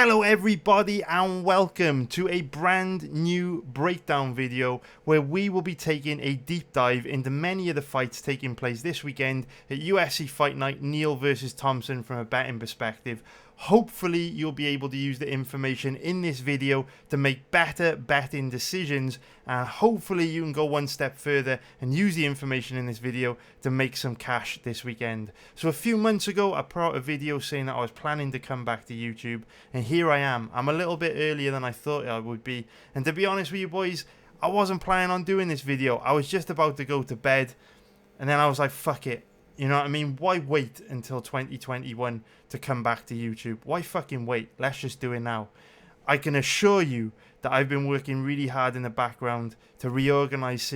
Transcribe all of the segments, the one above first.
Hello everybody and welcome to a brand new breakdown video where we will be taking a deep dive into many of the fights taking place this weekend at UFC Fight Night, Neal versus Thompson from a betting perspective. Hopefully you'll be able to use the information in this video to make better betting decisions, and hopefully you can go one step further and use the information in this video to make some cash this weekend. So a few months ago I put out a video saying that I was planning to come back to YouTube, and here I am. I'm a little bit earlier than I thought I would be, and to be honest with you boys, I wasn't planning on doing this video. I was just about to go to bed, and then I was like, fuck it. You know what I mean? Why wait until 2021 to come back to YouTube? Why fucking wait? Let's just do it now. I can assure you that I've been working really hard in the background to reorganize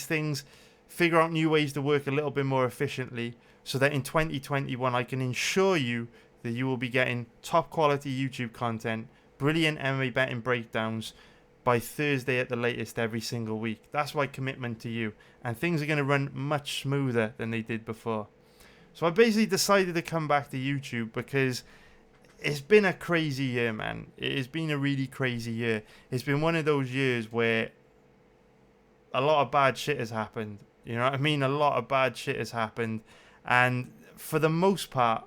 things, figure out new ways to work a little bit more efficiently, so that in 2021 I can ensure you that you will be getting top quality YouTube content, brilliant MMA betting breakdowns, by Thursday at the latest every single week. That's my commitment to you, and things are going to run much smoother than they did before. So I basically decided to come back to YouTube because it's been a crazy year, man. It has been a really crazy year. It's been one of those years where a lot of bad shit has happened. You know what I mean? A lot of bad shit has happened, and for the most part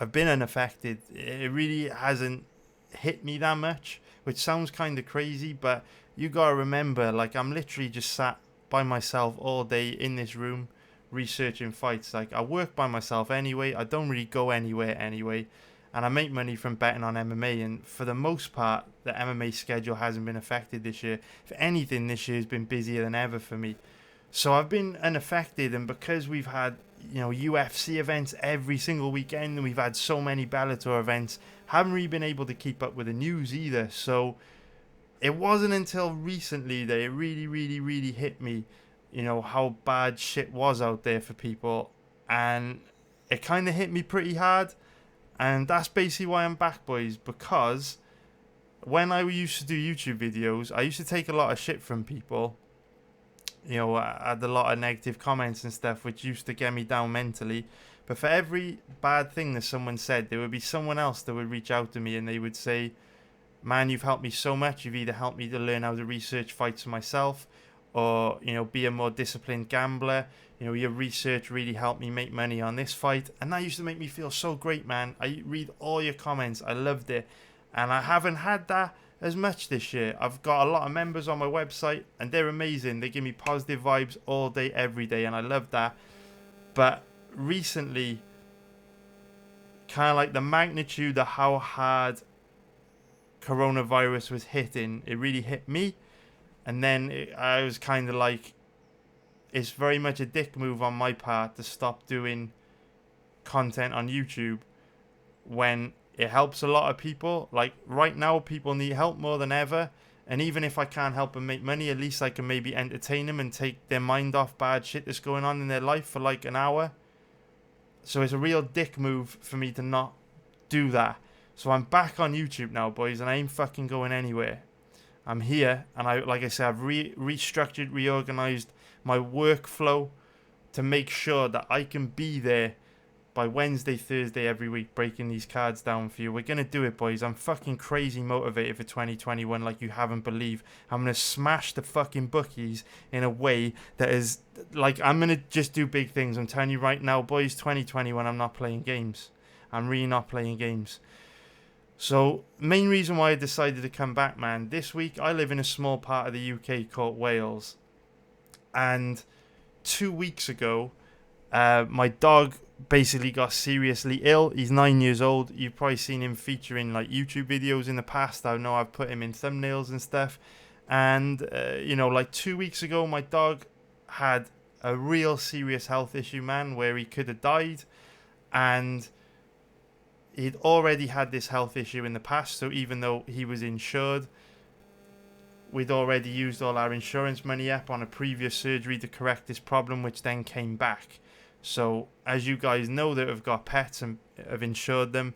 I've been unaffected. It really hasn't hit me that much, which sounds kind of crazy, but you gotta remember, like, I'm literally just sat by myself all day in this room researching fights. Like, I work by myself anyway, I don't really go anywhere anyway, and I make money from betting on MMA, and for the most part the MMA schedule hasn't been affected this year. If anything, this year has been busier than ever for me. So I've been unaffected, and because we've had, you know, UFC events every single weekend, and we've had so many Bellator events, haven't really been able to keep up with the news either. So it wasn't until recently that it really hit me, you know, how bad shit was out there for people, and it kind of hit me pretty hard. And that's basically why I'm back, boys, because when I used to do YouTube videos, I used to take a lot of shit from people. You know, I had a lot of negative comments and stuff, which used to get me down mentally. But for every bad thing that someone said, there would be someone else that would reach out to me and they would say, man, you've helped me so much. You've either helped me to learn how to research fights for myself, or, you know, be a more disciplined gambler. You know, your research really helped me make money on this fight. And that used to make me feel so great, man. I read all your comments. I loved it. And I haven't had that as much this year. I've got a lot of members on my website, and they're amazing. They give me positive vibes all day, every day, and I love that. But recently, kind of like the magnitude of how hard coronavirus was hitting, it really hit me. And then I was kind of like, it's very much a dick move on my part to stop doing content on YouTube when it helps a lot of people. Like, right now people need help more than ever, and even if I can't help them make money, at least I can maybe entertain them and take their mind off bad shit that's going on in their life for like an hour. So it's a real dick move for me to not do that. So I'm back on YouTube now, boys, and I ain't fucking going anywhere. I'm here, and like I said, I've restructured, reorganized my workflow to make sure that I can be there by Wednesday, Thursday every week, breaking these cards down for you. We're going to do it, boys. I'm fucking crazy motivated for 2021 like you haven't believed. I'm going to smash the fucking bookies in a way that is, like, I'm going to just do big things. I'm telling you right now, boys, 2021, I'm not playing games. I'm really not playing games. So, main reason why I decided to come back, man, this week I live in a small part of the UK called Wales. And 2 weeks ago, my dog basically got seriously ill. He's 9 years old. You've probably seen him featuring like YouTube videos in the past. I know I've put him in thumbnails and stuff. And you know, like 2 weeks ago, my dog had a real serious health issue, man, where he could have died. And he'd already had this health issue in the past, so even though he was insured, we'd already used all our insurance money up on a previous surgery to correct this problem, which then came back. So, as you guys know that have got pets and have insured them,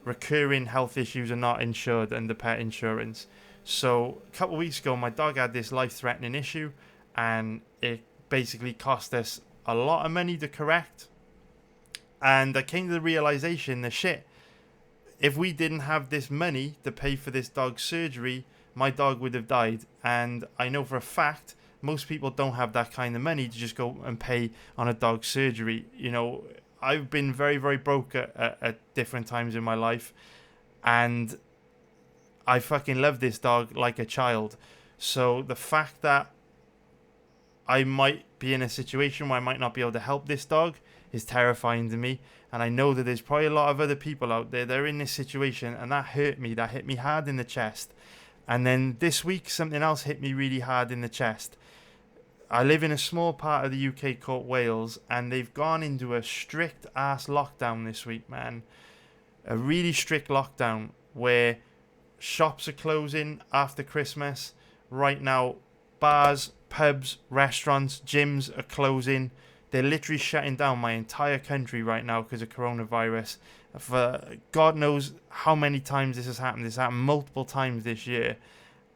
recurring health issues are not insured under pet insurance. So, a couple of weeks ago, my dog had this life-threatening issue, and it basically cost us a lot of money to correct. And I came to the realization that shit, if we didn't have this money to pay for this dog's surgery, my dog would have died. And I know for a fact most people don't have that kind of money to just go and pay on a dog's surgery. You know, I've been very, very broke at different times in my life, and I fucking love this dog like a child. So the fact that I might be in a situation where I might not be able to help this dog is terrifying to me. And I know that there's probably a lot of other people out there that are in this situation, and that hurt me. That hit me hard in the chest. And then this week, something else hit me really hard in the chest. I live in a small part of the UK called Wales, and they've gone into a strict ass lockdown this week, man. A really strict lockdown where shops are closing after Christmas. Right now, bars, pubs, restaurants, gyms are closing. They're literally shutting down my entire country right now because of coronavirus. For God knows how many times this has happened. This happened multiple times this year.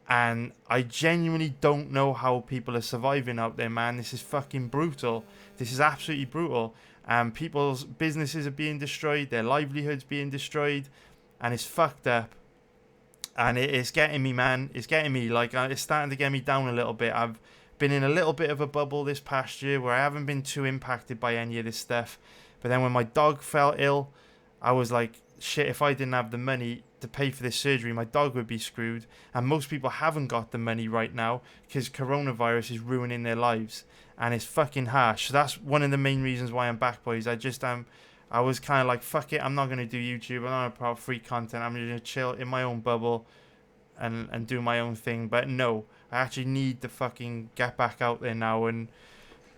And I genuinely don't know how people are surviving out there, man. This is fucking brutal. This is absolutely brutal. People's businesses are being destroyed. Their livelihoods being destroyed. And it's fucked up. And it's getting me, man. It's getting me. Like, it's starting to get me down a little bit. I've been in a little bit of a bubble this past year where I haven't been too impacted by any of this stuff. But then when my dog fell ill, I was like, shit, if I didn't have the money to pay for this surgery, my dog would be screwed. And most people haven't got the money right now because coronavirus is ruining their lives. And it's fucking harsh. So that's one of the main reasons why I'm back, boys. I was kind of like, fuck it, I'm not going to do YouTube. I'm not going to put out free content. I'm going to chill in my own bubble and do my own thing. But no, I actually need to fucking get back out there now and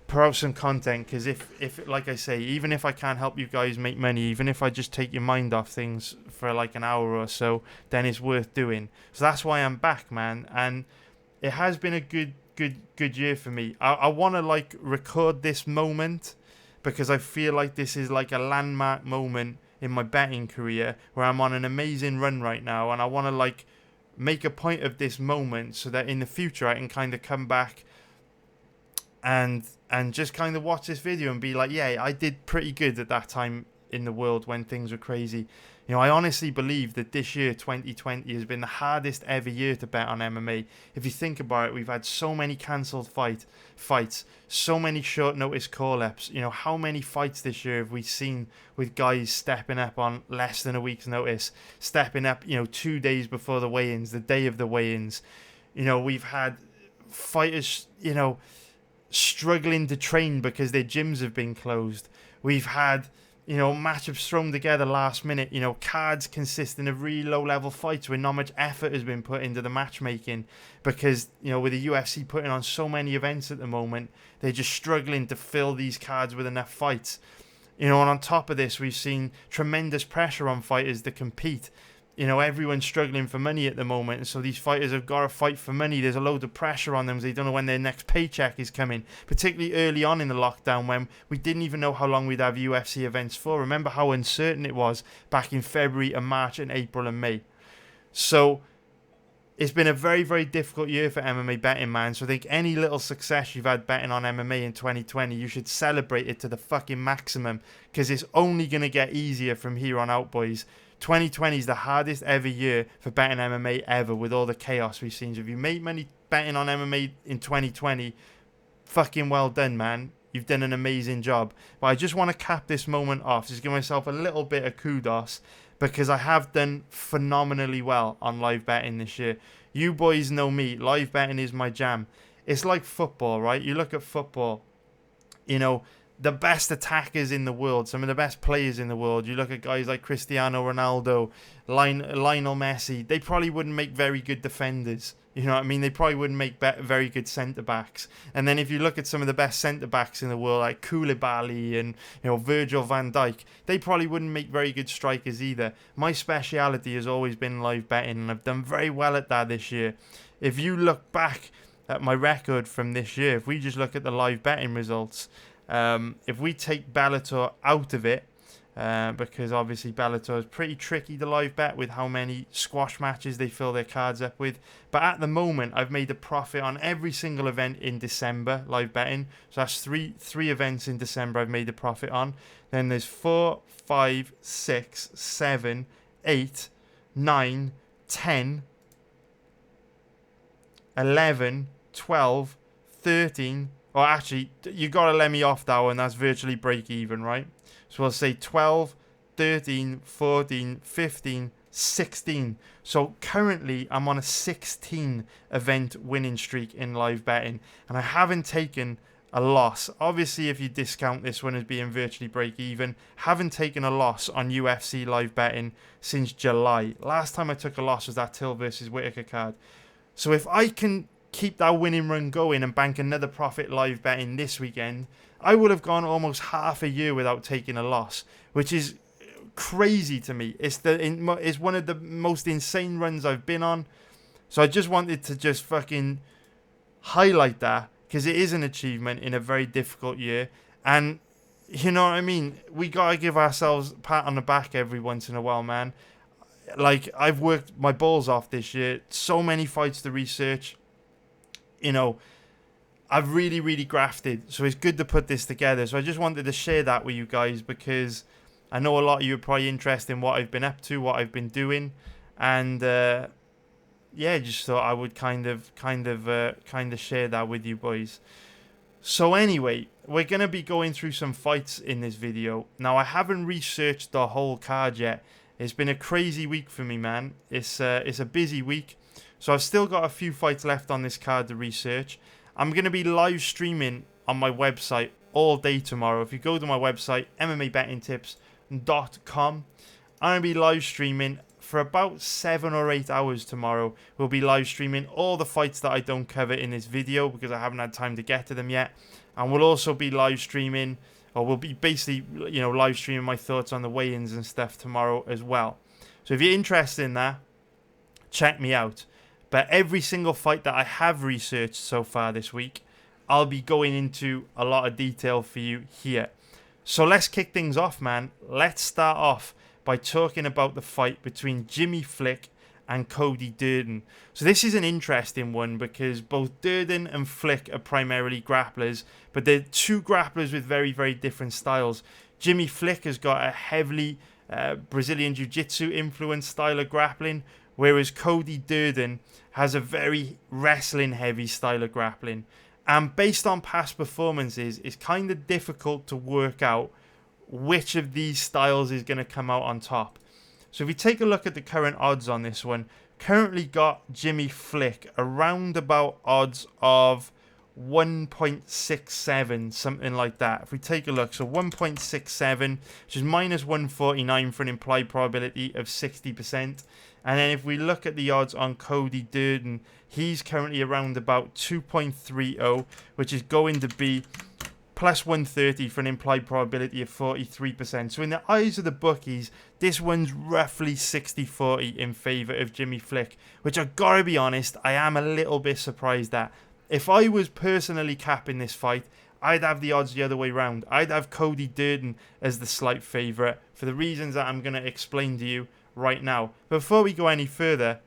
put out some content. Because if like I say, even if I can't help you guys make money, even if I just take your mind off things for like an hour or so, then it's worth doing. So that's why I'm back, man. And it has been a good year for me. I want to like record this moment because I feel like this is like a landmark moment in my betting career where I'm on an amazing run right now, and I want to like make a point of this moment so that in the future I can kind of come back and just kind of watch this video and be like, yeah, I did pretty good at that time in the world when things were crazy. You know, I honestly believe that this year, 2020, has been the hardest ever year to bet on MMA. If you think about it, we've had so many cancelled fights, so many short notice call-ups. You know, how many fights this year have we seen with guys stepping up on less than a week's notice, stepping up, 2 days before the weigh-ins, the day of the weigh-ins. You know, we've had fighters, struggling to train because their gyms have been closed. We've had matchups thrown together last minute, cards consisting of really low level fights where not much effort has been put into the matchmaking because, with the UFC putting on so many events at the moment, they're just struggling to fill these cards with enough fights. And on top of this, we've seen tremendous pressure on fighters to compete. Everyone's struggling for money at the moment, and so these fighters have got to fight for money. There's a load of pressure on them because they don't know when their next paycheck is coming, particularly early on in the lockdown when we didn't even know how long we'd have UFC events for. Remember how uncertain it was back in February and March and April and May. So it's been a very, very difficult year for MMA betting, man. So I think any little success you've had betting on MMA in 2020, you should celebrate it to the fucking maximum because it's only going to get easier from here on out, boys. 2020 is the hardest ever year for betting MMA ever with all the chaos we've seen. So if you made money betting on MMA in 2020, fucking well done, man. You've done an amazing job. But I just want to cap this moment off, just give myself a little bit of kudos because I have done phenomenally well on live betting this year. You boys know me. Live betting is my jam. It's like football, right? You look at football, the best attackers in the world, some of the best players in the world. You look at guys like Cristiano Ronaldo, Lionel Messi. They probably wouldn't make very good defenders. You know what I mean? They probably wouldn't make very good centre-backs. And then if you look at some of the best centre-backs in the world, like Koulibaly and Virgil van Dijk, they probably wouldn't make very good strikers either. My speciality has always been live betting, and I've done very well at that this year. If you look back at my record from this year, if we just look at the live betting results, if we take Bellator out of it, because obviously Bellator is pretty tricky to live bet with how many squash matches they fill their cards up with. But at the moment, I've made a profit on every single event in December, live betting. So that's three events in December I've made a profit on. Then there's 4, 5, 6, 7, 8, 9, 10, 11, 12, 13. Or actually, you got to let me off that one. That's virtually break even, right? So we'll say 12, 13, 14, 15, 16. So currently, I'm on a 16 event winning streak in live betting. And I haven't taken a loss. Obviously, if you discount this one as being virtually break even, haven't taken a loss on UFC live betting since July. Last time I took a loss was that Till versus Whitaker card. So if I can keep that winning run going and bank another profit live betting this weekend, I would have gone almost half a year without taking a loss, which is crazy to me. It's one of the most insane runs I've been on. So I just wanted to just fucking highlight that, because it is an achievement in a very difficult year. And you know what I mean? We gotta give ourselves a pat on the back every once in a while, man. Like, I've worked my balls off this year. So many fights to research. You know, I've really grafted. So it's good to put this together. So I just wanted to share that with you guys, because I know a lot of you are probably interested in what I've been up to, what I've been doing. And yeah, just thought I would kind of share that with you boys. So anyway, we're going to be going through some fights in this video. Now, I haven't researched the whole card yet. It's been a crazy week for me, man. It's a busy week. So I've still got a few fights left on this card to research. I'm going to be live streaming on my website all day tomorrow. If you go to my website, MMABettingTips.com, I'm going to be live streaming for about 7 or 8 hours tomorrow. We'll be live streaming all the fights that I don't cover in this video because I haven't had time to get to them yet. And we'll also be live streaming, or we'll be basically, you know, live streaming my thoughts on the weigh-ins and stuff tomorrow as well. So if you're interested in that, check me out. But every single fight that I have researched so far this week, I'll be going into a lot of detail for you here. So let's kick things off, man. Let's start off by talking about the fight between Jimmy Flick and Cody Durden. So this is an interesting one because both Durden and Flick are primarily grapplers, but they're two grapplers with very different styles. Jimmy Flick has got a heavily Brazilian Jiu-Jitsu influenced style of grappling, whereas Cody Durden has a very wrestling heavy style of grappling. And based on past performances, it's kind of difficult to work out which of these styles is going to come out on top. So if we take a look at the current odds on this one, currently got Jimmy Flick around about odds of 1.67, something like that. If we take a look, so 1.67, which is minus 149 for an implied probability of 60%. And then if we look at the odds on Cody Durden, he's currently around about 2.30, which is going to be plus 130 for an implied probability of 43%. So in the eyes of the bookies, this one's roughly 60-40 in favour of Jimmy Flick, which I gotta be honest, I am a little bit surprised at. If I was personally capping this fight, I'd have the odds the other way round. I'd have Cody Durden as the slight favourite for the reasons that I'm going to explain to you right now. Before we go any further,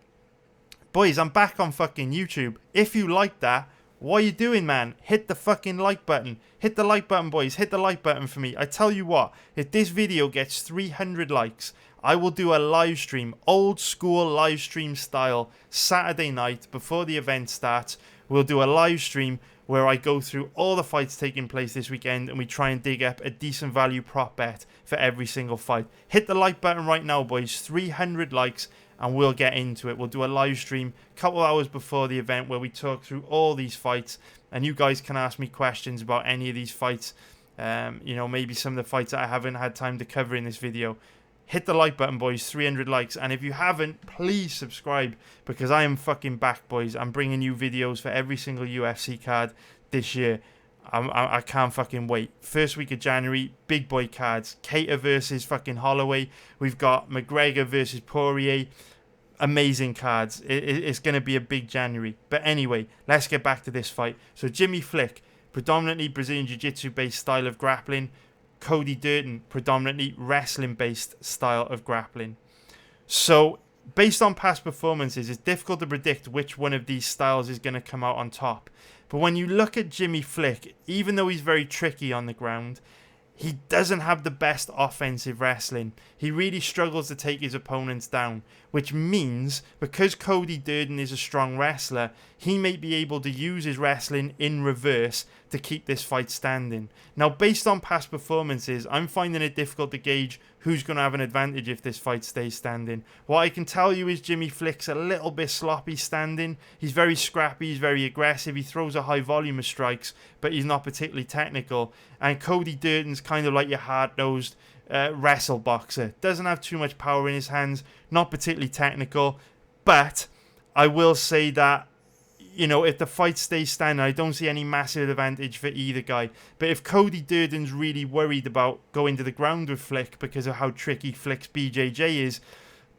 boys, I'm back on fucking YouTube. If you like that, what are you doing, man? Hit the fucking like button. Hit the like button, boys. Hit the like button for me. I tell you what, if this video gets 300 likes, I will do a live stream, old school live stream style, Saturday night before the event starts. We'll do a live stream where I go through all the fights taking place this weekend and we try and dig up a decent value prop bet for every single fight. Hit the like button right now, boys. 300 likes and we'll get into it. We'll do a live stream a couple hours before the event where we talk through all these fights and you guys can ask me questions about any of these fights. You know, maybe some of the fights that I haven't had time to cover in this video. Hit the like button, boys. 300 likes. And if you haven't, please subscribe because I am fucking back, boys. I'm bringing you videos for every single UFC card this year. I can't fucking wait. First week of January, big boy cards. Cater versus fucking Holloway. We've got McGregor versus Poirier. Amazing cards. It's going to be a big January. But anyway, let's get back to this fight. So Jimmy Flick, predominantly Brazilian Jiu-Jitsu based style of grappling. Cody Durden, predominantly wrestling-based style of grappling. So, based on past performances, it's difficult to predict which one of these styles is going to come out on top. But when you look at Jimmy Flick, even though he's very tricky on the ground, he doesn't have the best offensive wrestling. He really struggles to take his opponents down, which means because Cody Durden is a strong wrestler, he may be able to use his wrestling in reverse to keep this fight standing. Now, based on past performances, I'm finding it difficult to gauge who's going to have an advantage if this fight stays standing. What I can tell you is Jimmy Flick's a little bit sloppy standing. He's very scrappy, he's very aggressive, he throws a high volume of strikes, but he's not particularly technical. And Cody Durden's kind of like your hard-nosed wrestle boxer. Doesn't have too much power in his hands, not particularly technical, but I will say that, you know, if the fight stays standing, I don't see any massive advantage for either guy. But if Cody Durden's really worried about going to the ground with Flick because of how tricky Flick's BJJ is,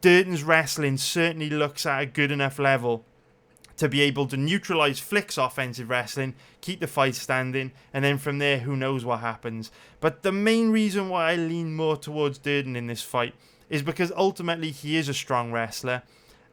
Durden's wrestling certainly looks at a good enough level to be able to neutralise Flick's offensive wrestling, keep the fight standing, and then from there, who knows what happens. But the main reason why I lean more towards Durden in this fight is because ultimately he is a strong wrestler,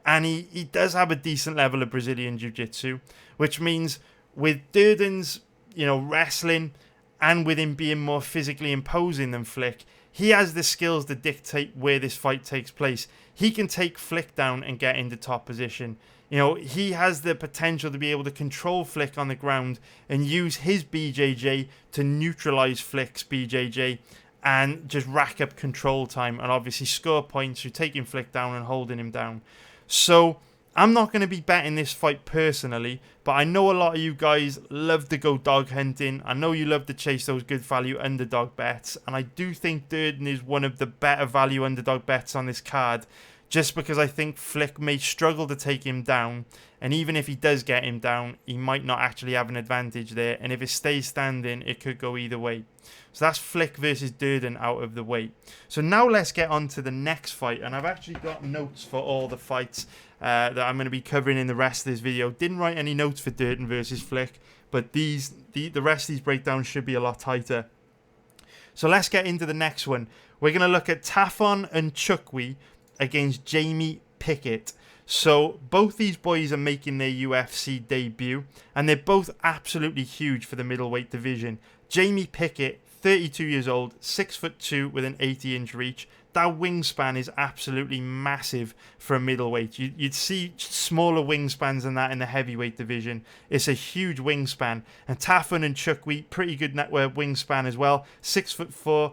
and he does have a decent level of Brazilian Jiu-Jitsu, which means with Durden's, you know, wrestling and with him being more physically imposing than Flick, he has the skills to dictate where this fight takes place. He can take Flick down and get into top position. You know, he has the potential to be able to control Flick on the ground and use his BJJ to neutralize Flick's BJJ and just rack up control time and obviously score points through taking Flick down and holding him down. So I'm not going to be betting this fight personally, but I know a lot of you guys love to go dog hunting. I know you love to chase those good value underdog bets, and I do think Durden is one of the better value underdog bets on this card, just because I think Flick may struggle to take him down, and even if he does get him down, he might not actually have an advantage there, and if it stays standing, it could go either way. So that's Flick versus Durden out of the way. So now let's get on to the next fight, and I've actually got notes for all the fights that I'm going to be covering in the rest of this video. Didn't write any notes for Durden versus Flick, but the rest of these breakdowns should be a lot tighter. So let's get into the next one. We're going to look at Tafon and Nchukwi against Jamie Pickett. So both these boys are making their UFC debut, and they're both absolutely huge for the middleweight division. Jamie Pickett, 32 years old, 6'2" with an 80-inch reach. That wingspan is absolutely massive for a middleweight. You'd see smaller wingspans than that in the heavyweight division. It's a huge wingspan. And Tafon and Nchukwi, pretty good wingspan as well. 6'4".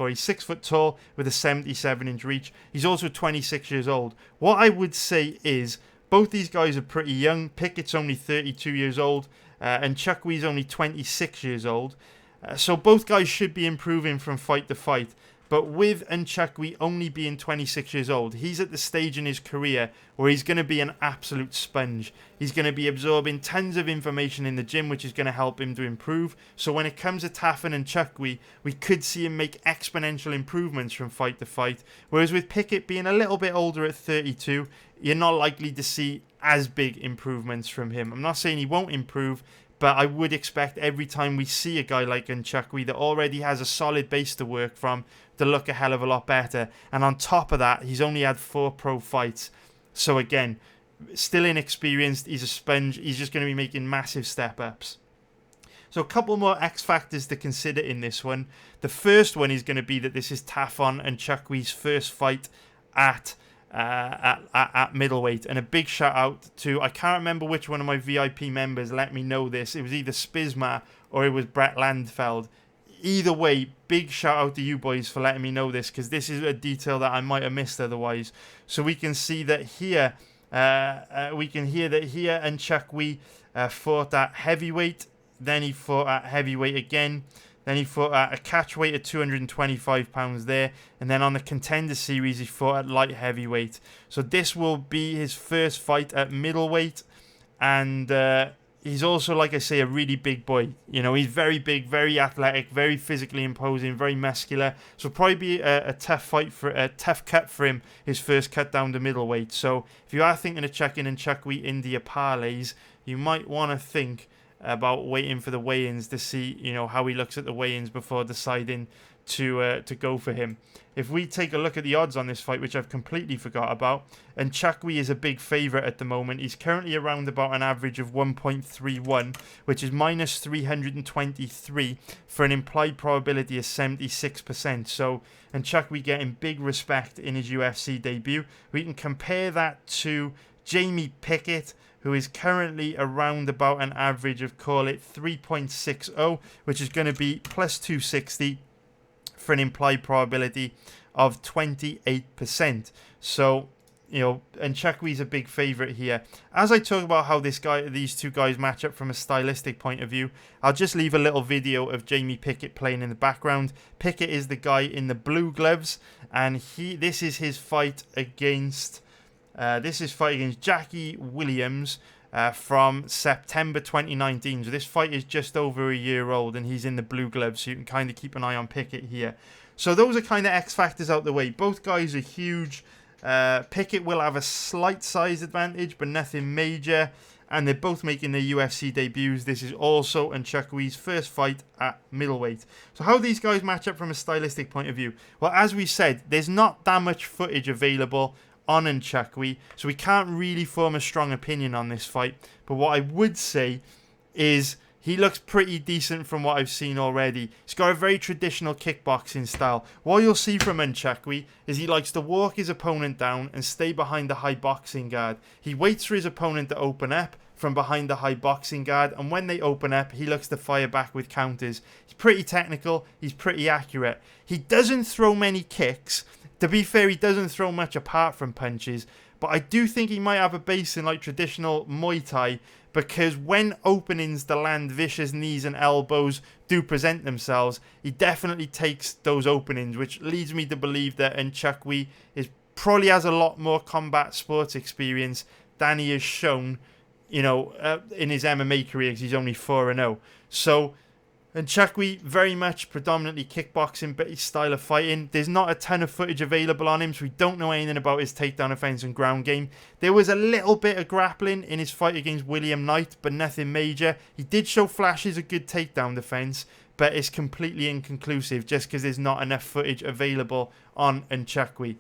He's 6 foot tall with a 77-inch reach. He's also 26 years old. What I would say is both these guys are pretty young. Pickett's only 32 years old, and Nchukwi's only 26 years old. So both guys should be improving from fight to fight. But with Nchukwi only being 26 years old, he's at the stage in his career where he's going to be an absolute sponge. He's going to be absorbing tons of information in the gym, which is going to help him to improve. So when it comes to Tafon and Nchukwi, we could see him make exponential improvements from fight to fight. Whereas with Pickett being a little bit older at 32, you're not likely to see as big improvements from him. I'm not saying he won't improve, but I would expect every time we see a guy like Nchukwi that already has a solid base to work from to look a hell of a lot better. And on top of that, he's only had 4 pro fights. So again, still inexperienced, he's a sponge, he's just going to be making massive step-ups. So a couple more X factors to consider in this one. The first one is going to be that this is Tafon and Nchukwi's first fight at middleweight, and a big shout out to, I can't remember which one of my VIP members let me know this. It was either Spizma or it was Brett Landfeld. Either way, big shout out to you boys for letting me know this, because this is a detail that I might have missed otherwise. So we can see that here, Nchukwi fought at heavyweight, then he fought at heavyweight again. Then he fought at a catch weight at 225 pounds there. And then on the contender series, he fought at light heavyweight. So this will be his first fight at middleweight. And he's also, like I say, a really big boy. You know, he's very big, very athletic, very physically imposing, very muscular. So probably be a tough cut for him, his first cut down to middleweight. So if you are thinking of checking Nchukwi into your parlays, you might want to think about waiting for the weigh-ins to see, you know, how he looks at the weigh-ins before deciding to go for him. If we take a look at the odds on this fight, which I've completely forgot about, Nchukwi is a big favourite at the moment. He's currently around about an average of 1.31, which is minus 323 for an implied probability of 76%. So Nchukwi getting big respect in his UFC debut. We can compare that to Jamie Pickett, who is currently around about an average of, call it 3.60, which is going to be plus 260 for an implied probability of 28%. So, you know, Nchukwi's a big favourite here. As I talk about how these two guys match up from a stylistic point of view, I'll just leave a little video of Jamie Pickett playing in the background. Pickett is the guy in the blue gloves, and this is his fight against Khaos Williams from September 2019. So this fight is just over a year old, and he's in the blue gloves, so you can kind of keep an eye on Pickett here. So those are kind of X factors out the way. Both guys are huge. Pickett will have a slight size advantage, but nothing major. And they're both making their UFC debuts. This is also Nchukwi's first fight at middleweight. So how these guys match up from a stylistic point of view? Well, as we said, there's not that much footage available on Nchukwi, so we can't really form a strong opinion on this fight. But what I would say is he looks pretty decent from what I've seen already. He's got a very traditional kickboxing style. What you'll see from Nchukwi is he likes to walk his opponent down and stay behind the high boxing guard. He waits for his opponent to open up from behind the high boxing guard, and when they open up, he looks to fire back with counters. He's pretty technical, he's pretty accurate. He doesn't throw many kicks. To be fair, he doesn't throw much apart from punches, but I do think he might have a base in like traditional Muay Thai, because when openings to land vicious knees and elbows do present themselves, he definitely takes those openings, which leads me to believe that Nchukwi probably has a lot more combat sports experience than he has shown, you know, in his MMA career, because he's only 4-0. So Nchukwi, very much predominantly kickboxing style of fighting. There's not a ton of footage available on him, so we don't know anything about his takedown offense and ground game. There was a little bit of grappling in his fight against William Knight, but nothing major. He did show flashes of good takedown defense, but it's completely inconclusive just because there's not enough footage available on Nchukwi.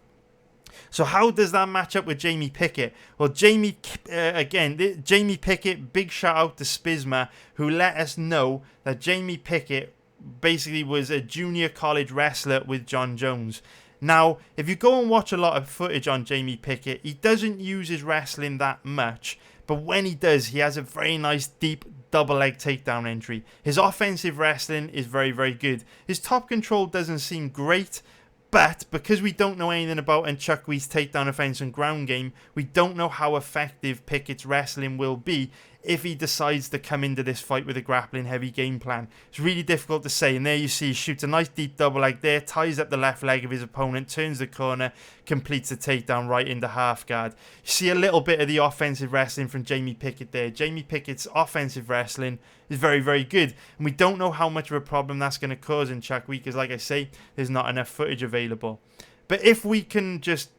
So how does that match up with Jamie Pickett? Well, Jamie Pickett, big shout out to Spizma, who let us know that Jamie Pickett basically was a junior college wrestler with John Jones. Now, if you go and watch a lot of footage on Jamie Pickett, he doesn't use his wrestling that much, but when he does, he has a very nice deep double leg takedown entry. His offensive wrestling is very, very good. His top control doesn't seem great, but because we don't know anything about Nchukwi's takedown offense and ground game, we don't know how effective Pickett's wrestling will be if he decides to come into this fight with a grappling heavy game plan. It's really difficult to say. And there you see he shoots a nice deep double leg there, ties up the left leg of his opponent, turns the corner, completes the takedown right into half guard. You see a little bit of the offensive wrestling from Jamie Pickett there. Jamie Pickett's offensive wrestling is very, very good. And we don't know how much of a problem that's going to cause in Nchukwi, because like I say, there's not enough footage available. But if we can just,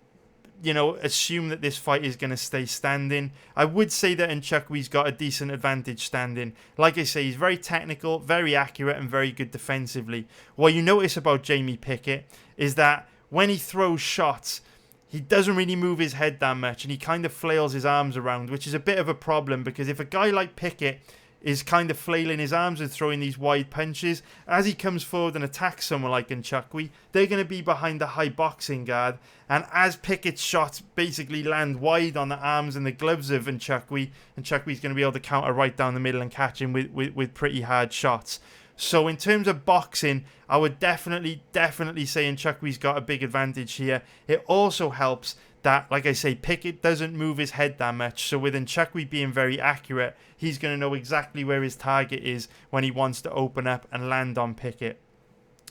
you know, assume that this fight is going to stay standing, I would say that Nchukwi's got a decent advantage standing. Like I say, he's very technical, very accurate, and very good defensively. What you notice about Jamie Pickett is that when he throws shots, he doesn't really move his head that much, and he kind of flails his arms around, which is a bit of a problem, because if a guy like Pickett is kind of flailing his arms and throwing these wide punches, as he comes forward and attacks someone like Nchukwi, they're going to be behind the high boxing guard, and as Pickett's shots basically land wide on the arms and the gloves of Nchukwi's going to be able to counter right down the middle and catch him with pretty hard shots. So in terms of boxing, I would definitely say Nchukwi's got a big advantage here. It also helps that, like I say, Pickett doesn't move his head that much. So with Nchukwi being very accurate, he's going to know exactly where his target is when he wants to open up and land on Pickett.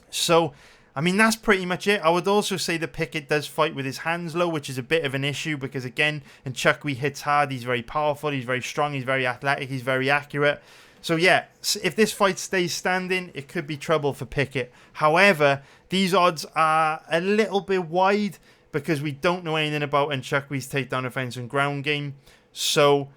So, I mean, that's pretty much it. I would also say that Pickett does fight with his hands low, which is a bit of an issue because, again, Nchukwi hits hard. He's very powerful. He's very strong. He's very athletic. He's very accurate. So, yeah, if this fight stays standing, it could be trouble for Pickett. However, these odds are a little bit wide because we don't know anything about Nchukwi's takedown offense and ground game. So,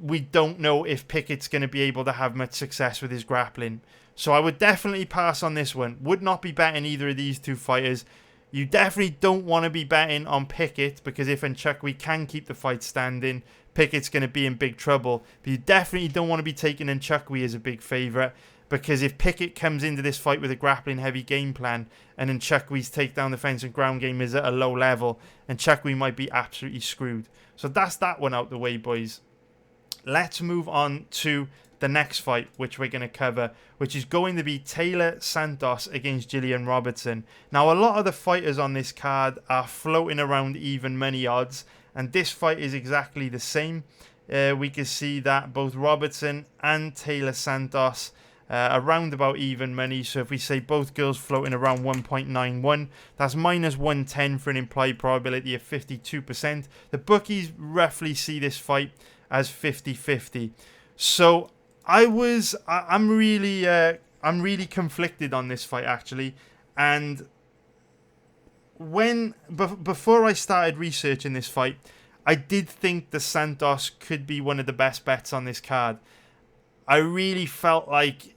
we don't know if Pickett's going to be able to have much success with his grappling. So I would definitely pass on this one. Would not be betting either of these two fighters. You definitely don't want to be betting on Pickett, because if Nchukwi can keep the fight standing, Pickett's going to be in big trouble. But you definitely don't want to be taking Nchukwi as a big favourite, because if Pickett comes into this fight with a grappling heavy game plan and Nchukwi's takedown defence and ground game is at a low level, Nchukwi might be absolutely screwed. So that's that one out the way, boys. Let's move on to the next fight, which we're going to cover, which is going to be Taylor Santos against Gillian Robertson. Now, a lot of the fighters on this card are floating around even money odds, and this fight is exactly the same. We can see that both Robertson and Taylor Santos around about even money. So if we say both girls floating around 1.91, that's minus 110 for an implied probability of 52%. The bookies roughly see this fight as 50-50. So I'm really conflicted on this fight, actually. And before I started researching this fight, I did think the Santos could be one of the best bets on this card. I really felt like,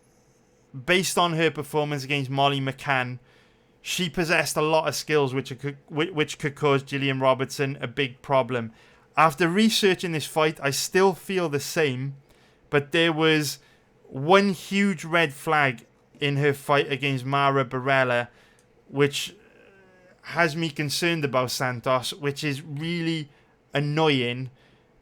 based on her performance against Molly McCann, she possessed a lot of skills which could cause Gillian Robertson a big problem. After researching this fight, I still feel the same, but there was one huge red flag in her fight against Mara Pereira, which has me concerned about Santos, which is really annoying,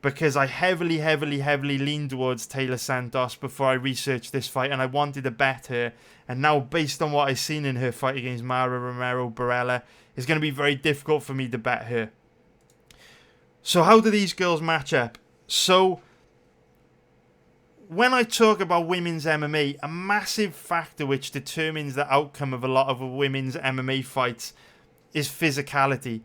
because I heavily leaned towards Taylor Santos before I researched this fight, and I wanted to bet her. And now, based on what I've seen in her fight against Mara Romero Barella, it's going to be very difficult for me to bet her. So how do these girls match up? So when I talk about women's MMA, a massive factor which determines the outcome of a lot of women's MMA fights is physicality.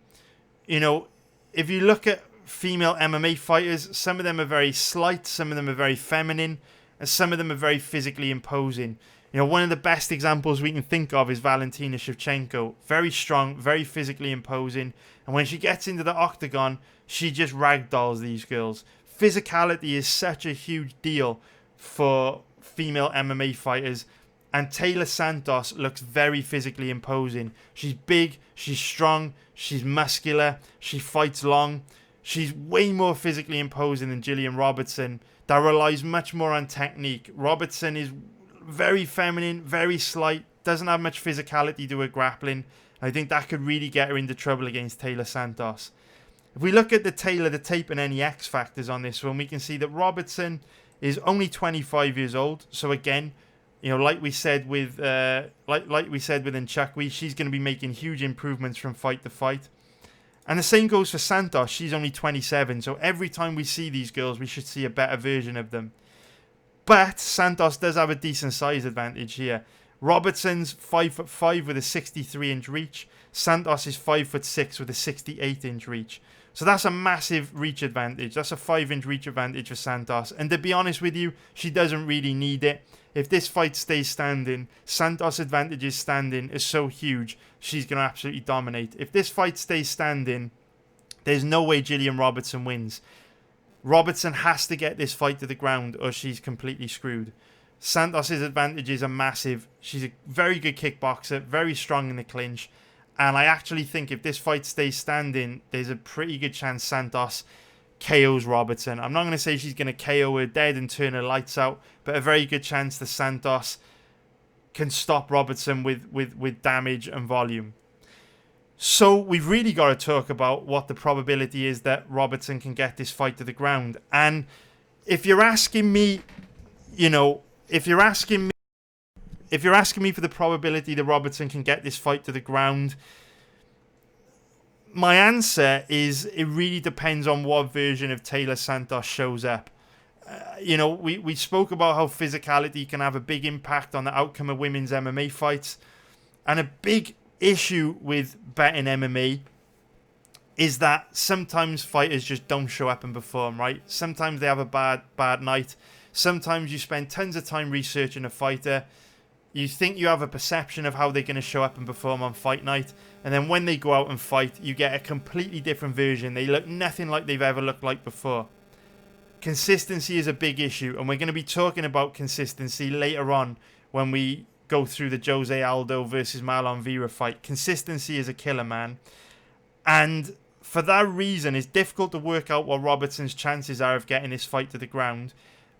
You know, if you look at female MMA fighters, some of them are very slight, some of them are very feminine, and some of them are very physically imposing. You know, one of the best examples we can think of is Valentina Shevchenko. Very strong, very physically imposing, and when she gets into the octagon, she just ragdolls these girls. Physicality is such a huge deal for female MMA fighters, and Taylor Santos looks very physically imposing. She's big, she's strong, she's muscular, she fights long. She's way more physically imposing than Gillian Robertson, that relies much more on technique. Robertson is very feminine, very slight, doesn't have much physicality to her grappling. I think that could really get her into trouble against Taylor Santos. If we look at the tape and any X factors on this one, we can see that Robertson is only 25 years old. So again, you know, like we said with Nchukwi, she's going to be making huge improvements from fight to fight. And the same goes for Santos. She's only 27. So every time we see these girls, we should see a better version of them. But Santos does have a decent size advantage here. Robertson's 5'5" with a 63-inch reach. Santos is 5'6" with a 68-inch reach. So that's a massive reach advantage. That's a 5-inch reach advantage for Santos. And to be honest with you, she doesn't really need it. If this fight stays standing, Santos' advantages standing is so huge, she's going to absolutely dominate. If this fight stays standing, there's no way Gillian Robertson wins. Robertson has to get this fight to the ground or she's completely screwed. Santos' advantages are massive. She's a very good kickboxer, very strong in the clinch. And I actually think if this fight stays standing, there's a pretty good chance Santos KOs Robertson. I'm not going to say she's going to KO her dead and turn her lights out, but a very good chance that Santos can stop Robertson with damage and volume. So we've really got to talk about what the probability is that Robertson can get this fight to the ground. And if you're asking me, you know, if you're asking me for the probability that Robertson can get this fight to the ground, my answer is it really depends on what version of Taylor Santos shows up. You know, we spoke about how physicality can have a big impact on the outcome of women's MMA fights. And a big issue with betting MMA is that sometimes fighters just don't show up and perform, right? Sometimes they have a bad night. Sometimes you spend tons of time researching a fighter. You think you have a perception of how they're going to show up and perform on fight night. And then when they go out and fight, you get a completely different version. They look nothing like they've ever looked like before. consistency is a big issue, and we're going to be talking about consistency later on when we go through the Jose Aldo versus Marlon Vera fight. Consistency is a killer, man. And for that reason, it's difficult to work out what Robertson's chances are of getting this fight to the ground,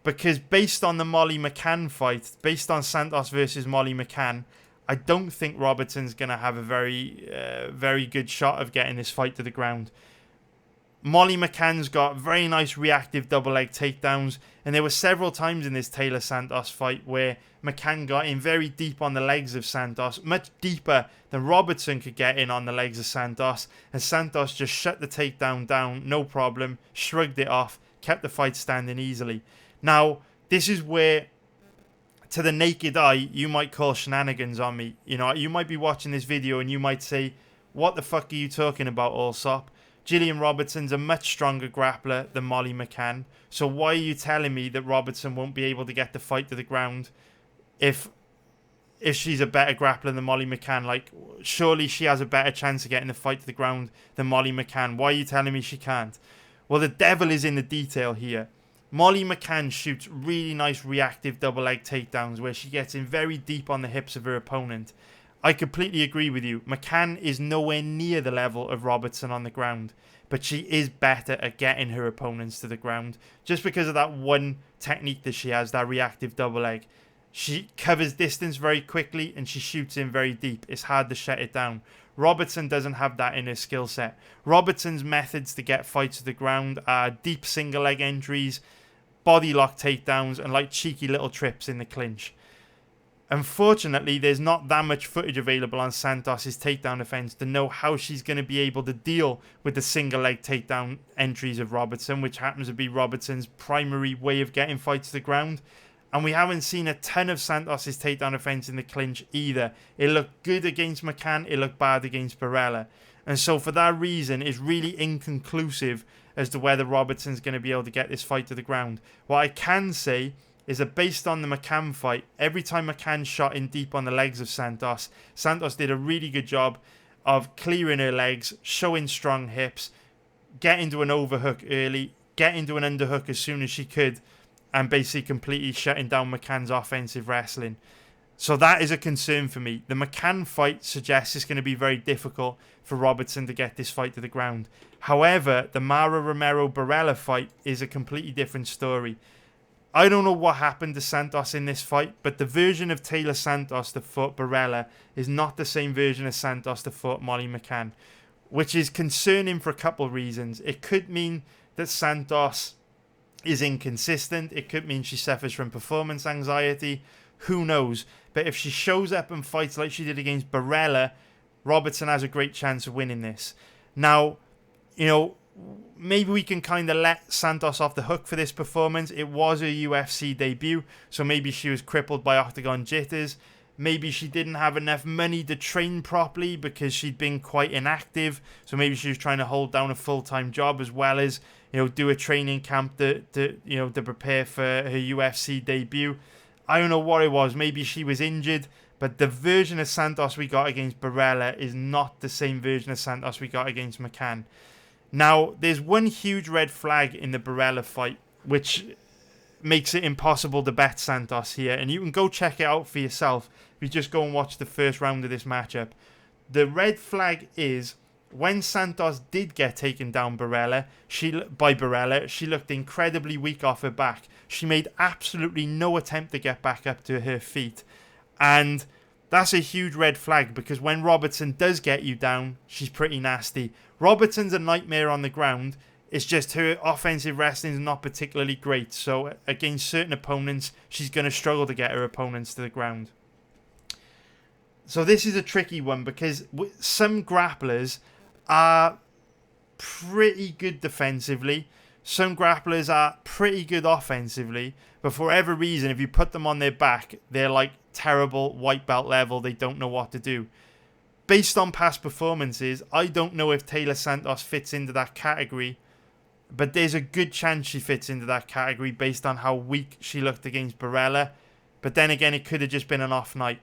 because based on the Molly McCann fight, based on Santos versus Molly McCann, I don't think Robertson's going to have a very good shot of getting this fight to the ground. Molly McCann's got very nice reactive double leg takedowns, and there were several times in this Taylor Santos fight where McCann got in very deep on the legs of Santos, much deeper than Robertson could get in on the legs of Santos, and Santos just shut the takedown down, no problem, shrugged it off, kept the fight standing easily. Now, this is where, to the naked eye, you might call shenanigans on me. You know, you might be watching this video and you might say, what the fuck are you talking about, Allsop? Gillian Robertson's a much stronger grappler than Molly McCann, so why are you telling me that Robertson won't be able to get the fight to the ground if she's a better grappler than Molly McCann? Like, surely she has a better chance of getting the fight to the ground than Molly McCann. Why are you telling me she can't? Well, the devil is in the detail here. Molly McCann shoots really nice reactive double leg takedowns where she gets in very deep on the hips of her opponent. I completely agree with you. McCann is nowhere near the level of Robertson on the ground, but she is better at getting her opponents to the ground just because of that one technique that she has, that reactive double leg. She covers distance very quickly and she shoots in very deep. It's hard to shut it down. Robertson doesn't have that in her skill set. Robertson's methods to get fights to the ground are deep single leg entries, body lock takedowns, and like cheeky little trips in the clinch. Unfortunately, there's not that much footage available on Santos' takedown defense to know how she's going to be able to deal with the single leg takedown entries of Robertson, which happens to be Robertson's primary way of getting fights to the ground. And we haven't seen a ton of Santos' takedown defense in the clinch either. It looked good against McCann, it looked bad against Pereira. And so for that reason, it's really inconclusive as to whether Robertson's going to be able to get this fight to the ground. What I can say is that based on the McCann fight, every time McCann shot in deep on the legs of Santos, Santos did a really good job of clearing her legs, showing strong hips, getting to an overhook early, getting to an underhook as soon as she could, and basically completely shutting down McCann's offensive wrestling. So that is a concern for me. The McCann fight suggests it's going to be very difficult for Robertson to get this fight to the ground. However, the Mara Romero-Barella fight is a completely different story. I don't know what happened to Santos in this fight, but the version of Taylor Santos that fought Pereira is not the same version of Santos that fought Molly McCann, which is concerning for a couple of reasons. It could mean that Santos is inconsistent. It could mean she suffers from performance anxiety. Who knows? But if she shows up and fights like she did against Pereira, Robertson has a great chance of winning this. Now, you know, maybe we can kind of let Santos off the hook for this performance. It was her UFC debut, so maybe she was crippled by octagon jitters. Maybe she didn't have enough money to train properly because she'd been quite inactive. So maybe she was trying to hold down a full-time job as well as, you know, do a training camp to prepare for her UFC debut. I don't know what it was. Maybe she was injured. But the version of Santos we got against Pereira is not the same version of Santos we got against McCann. Now, there's one huge red flag in the Pereira fight, which makes it impossible to bet Santos here. And you can go check it out for yourself if you just go and watch the first round of this matchup. The red flag is when Santos did get taken down by Pereira, she looked incredibly weak off her back. She made absolutely no attempt to get back up to her feet. And that's a huge red flag because when Robertson does get you down, she's pretty nasty. Robertson's a nightmare on the ground. It's just her offensive wrestling is not particularly great. So against certain opponents, she's going to struggle to get her opponents to the ground. So this is a tricky one because some grapplers are pretty good defensively. Some grapplers are pretty good offensively. But for whatever reason, if you put them on their back, they're like terrible white belt level. They don't know what to do. Based on past performances, I don't know if Taylor Santos fits into that category, but there's a good chance she fits into that category based on how weak she looked against Pereira. But then again, it could have just been an off night.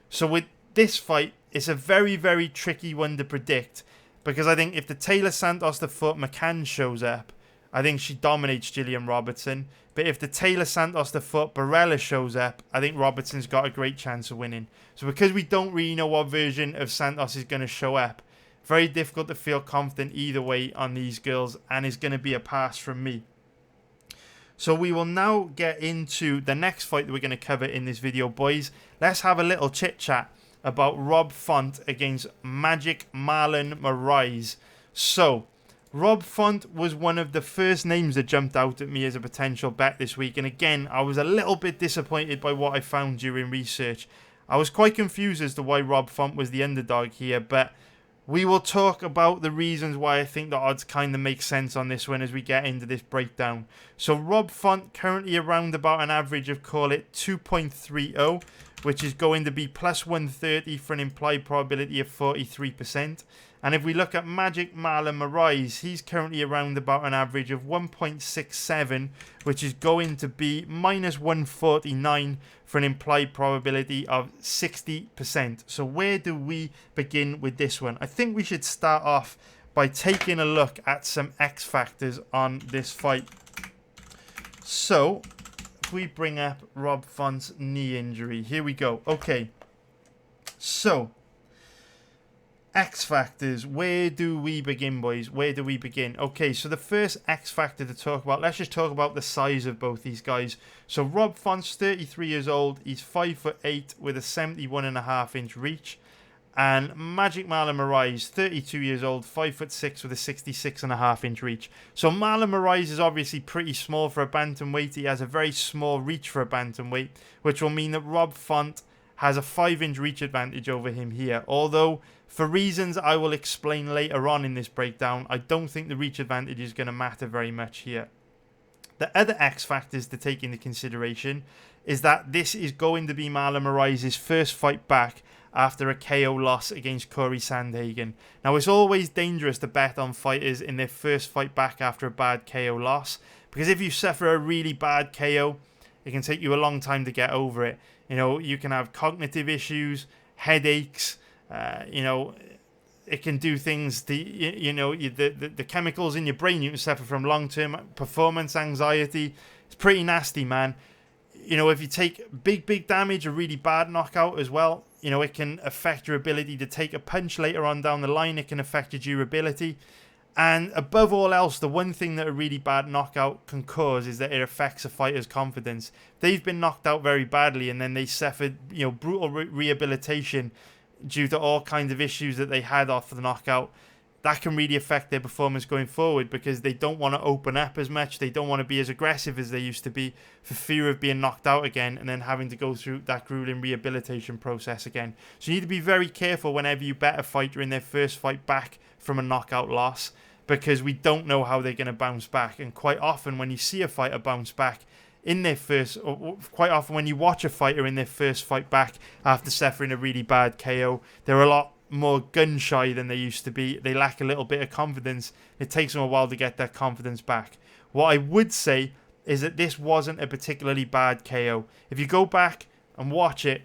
So with this fight, it's a very, very tricky one to predict because I think if the Taylor Santos that fought McCann shows up, I think she dominates Gillian Robertson. But if the Taylor Santos the foot Pereira shows up, I think Robertson's got a great chance of winning. So because we don't really know what version of Santos is going to show up, very difficult to feel confident either way on these girls, and it's going to be a pass from me. So we will now get into the next fight that we're going to cover in this video, boys. Let's have a little chit chat about Rob Font against Magic Marlon Moraes. So Rob Font was one of the first names that jumped out at me as a potential bet this week. And again, I was a little bit disappointed by what I found during research. I was quite confused as to why Rob Font was the underdog here, but we will talk about the reasons why I think the odds kind of make sense on this one as we get into this breakdown. So Rob Font currently around about an average of, call it 2.30, which is going to be plus 130 for an implied probability of 43%. And if we look at Magic Marlon Moraes, he's currently around about an average of 1.67, which is going to be minus 149 for an implied probability of 60%. So where do we begin with this one? I think we should start off by taking a look at some X factors on this fight. So if we bring up Rob Font's knee injury, here we go. Okay, so X factors, where do we begin, boys? Where do we begin? Okay, so the first X factor to talk about, let's just talk about the size of both these guys. So Rob Font's 33 years old, he's 5'8" with a 71.5-inch reach. And Magic Marlon Moraes, 32 years old, 5'6" with a 66.5-inch reach. So Marlon Moraes is obviously pretty small for a bantamweight. He has a very small reach for a bantamweight, which will mean that Rob Font has a 5-inch reach advantage over him here. Although, for reasons I will explain later on in this breakdown, I don't think the reach advantage is going to matter very much here. The other X factors to take into consideration is that this is going to be Marlon Moraes' first fight back after a KO loss against Corey Sandhagen. Now, it's always dangerous to bet on fighters in their first fight back after a bad KO loss, because if you suffer a really bad KO, it can take you a long time to get over it. You know, you can have cognitive issues, headaches, it can do things to, the chemicals in your brain, you can suffer from long-term performance anxiety. It's pretty nasty, man. You know, if you take big damage, a really bad knockout as well, you know, it can affect your ability to take a punch later on down the line. It can affect your durability. And above all else, the one thing that a really bad knockout can cause is that it affects a fighter's confidence. They've been knocked out very badly and then they suffered, brutal rehabilitation due to all kinds of issues that they had after the knockout. That can really affect their performance going forward because they don't want to open up as much. They don't want to be as aggressive as they used to be for fear of being knocked out again and then having to go through that grueling rehabilitation process again. So you need to be very careful whenever you bet a fighter in their first fight back from a knockout loss, because we don't know how they're going to bounce back. And quite often when you see a fighter bounce back in their first, or quite often when you watch a fighter in their first fight back after suffering a really bad KO, they're a lot more gun shy than they used to be. They lack a little bit of confidence. It takes them a while to get that confidence back. What I would say is that this wasn't a particularly bad KO. If you go back and watch it,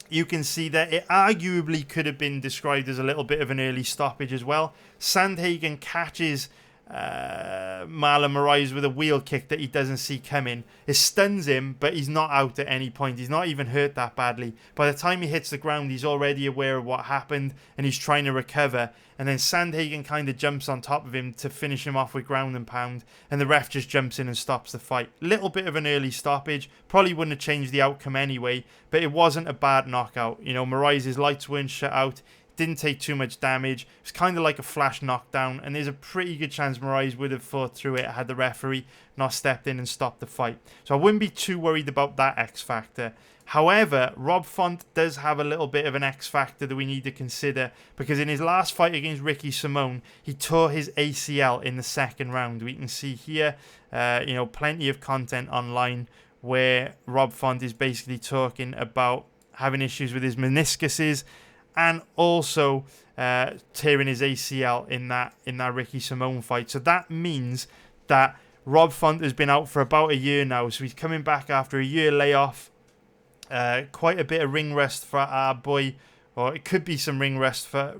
you can see that it arguably could have been described as a little bit of an early stoppage as well. Sandhagen catches Marlon Moraes with a wheel kick that he doesn't see coming. It stuns him, but he's not out at any point. He's not even hurt that badly. By the time he hits the ground, he's already aware of what happened and he's trying to recover. And then Sandhagen kind of jumps on top of him to finish him off with ground and pound, and the ref just jumps in and stops the fight. Little bit of an early stoppage. Probably wouldn't have changed the outcome anyway, but it wasn't a bad knockout. You know, Moraes' lights weren't shut out. Didn't take too much damage. It was kind of like a flash knockdown, and there's a pretty good chance Moraes would have fought through it had the referee not stepped in and stopped the fight. So I wouldn't be too worried about that X factor. However, Rob Font does have a little bit of an X factor that we need to consider, because in his last fight against Ricky Simone, he tore his ACL in the second round. We can see here, plenty of content online where Rob Font is basically talking about having issues with his meniscuses and also tearing his ACL in that Ricky Simone fight. So that means that Rob Font has been out for about a year now. So he's coming back after a year layoff. Quite a bit of ring rest for our boy, or it could be some ring rest for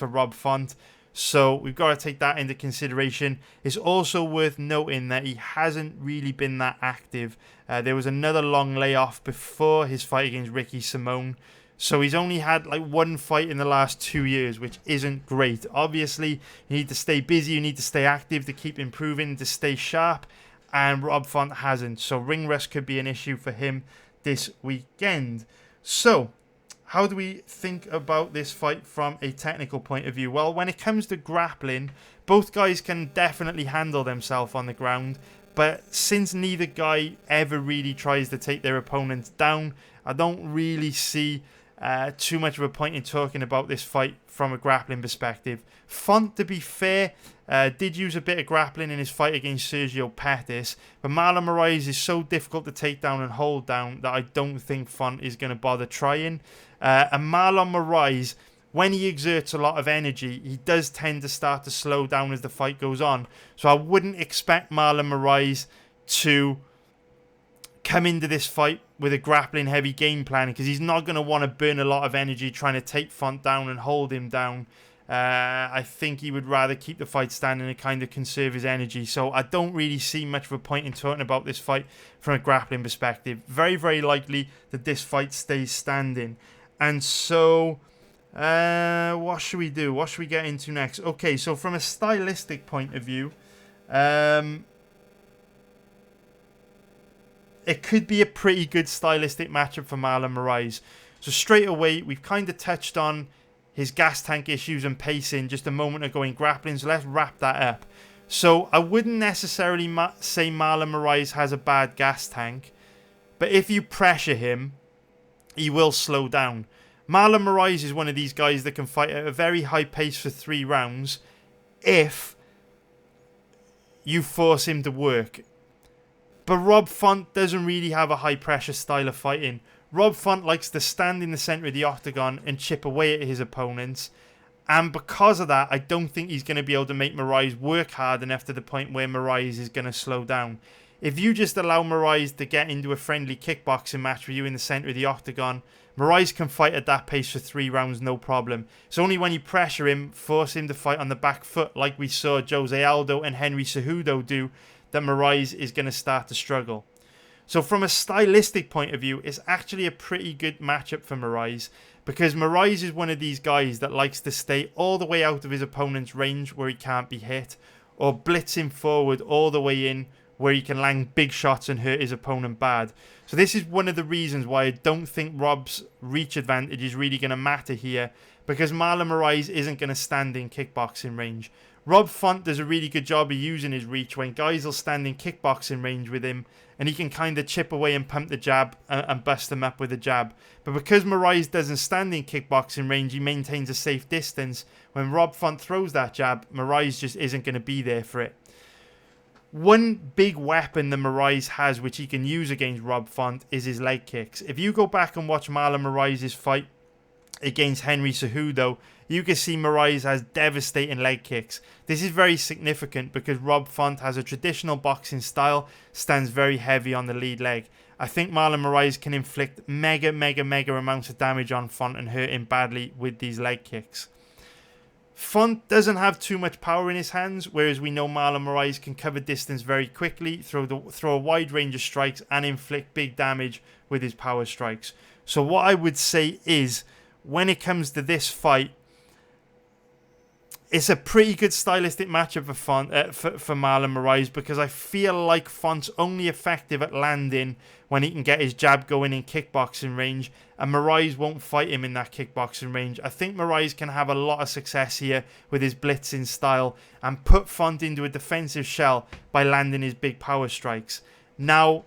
Rob Font. So we've got to take that into consideration. It's also worth noting that he hasn't really been that active. There was another long layoff before his fight against Ricky Simone. So he's only had like one fight in the last 2 years, which isn't great. Obviously, you need to stay busy, you need to stay active to keep improving, to stay sharp. And Rob Font hasn't. So ring rust could be an issue for him this weekend. So how do we think about this fight from a technical point of view? Well, when it comes to grappling, both guys can definitely handle themselves on the ground. But since neither guy ever really tries to take their opponents down, I don't really see too much of a point in talking about this fight from a grappling perspective. Font, to be fair, did use a bit of grappling in his fight against Sergio Pettis, but Marlon Moraes is so difficult to take down and hold down that I don't think Font is going to bother trying. And Marlon Moraes, when he exerts a lot of energy, he does tend to start to slow down as the fight goes on. So I wouldn't expect Marlon Moraes to come into this fight with a grappling heavy game plan, because he's not going to want to burn a lot of energy trying to take Font down and hold him down. I think he would rather keep the fight standing and kind of conserve his energy. So I don't really see much of a point in talking about this fight from a grappling perspective. Very, very likely that this fight stays standing. And so what should we do? What should we get into next? Okay, so from a stylistic point of view, it could be a pretty good stylistic matchup for Marlon Moraes. So straight away, we've kind of touched on his gas tank issues and pacing just a moment ago in grappling, so let's wrap that up. So I wouldn't necessarily say Marlon Moraes has a bad gas tank, but if you pressure him, he will slow down. Marlon Moraes is one of these guys that can fight at a very high pace for 3 rounds if you force him to work. But Rob Font doesn't really have a high pressure style of fighting. Rob Font likes to stand in the centre of the octagon and chip away at his opponents. And because of that, I don't think he's going to be able to make Moraes work hard enough to the point where Moraes is going to slow down. If you just allow Moraes to get into a friendly kickboxing match with you in the centre of the octagon, Moraes can fight at that pace for 3 rounds, no problem. It's only when you pressure him, force him to fight on the back foot, like we saw Jose Aldo and Henry Cejudo do, that Moraes is going to start to struggle. So from a stylistic point of view, it's actually a pretty good matchup for Moraes, because Moraes is one of these guys that likes to stay all the way out of his opponent's range where he can't be hit, or blitz him forward all the way in where he can land big shots and hurt his opponent bad. So this is one of the reasons why I don't think Rob's reach advantage is really going to matter here, because Marlon Moraes isn't going to stand in kickboxing range. Rob Font does a really good job of using his reach when guys will stand in kickboxing range with him, and he can kind of chip away and pump the jab and bust them up with a jab. But because Moraes doesn't stand in kickboxing range, he maintains a safe distance. When Rob Font throws that jab, Moraes just isn't going to be there for it. One big weapon that Moraes has, which he can use against Rob Font, is his leg kicks. If you go back and watch Marlon Moraes' fight against Henry Cejudo, you can see Moraes has devastating leg kicks. This is very significant because Rob Font has a traditional boxing style, stands very heavy on the lead leg. I think Marlon Moraes can inflict mega amounts of damage on Font and hurt him badly with these leg kicks. Font doesn't have too much power in his hands, whereas we know Marlon Moraes can cover distance very quickly, throw a wide range of strikes and inflict big damage with his power strikes. So what I would say is, when it comes to this fight, it's a pretty good stylistic matchup for for Marlon Moraes, because I feel like Font's only effective at landing when he can get his jab going in kickboxing range, and Moraes won't fight him in that kickboxing range. I think Moraes can have a lot of success here with his blitzing style and put Font into a defensive shell by landing his big power strikes. Now,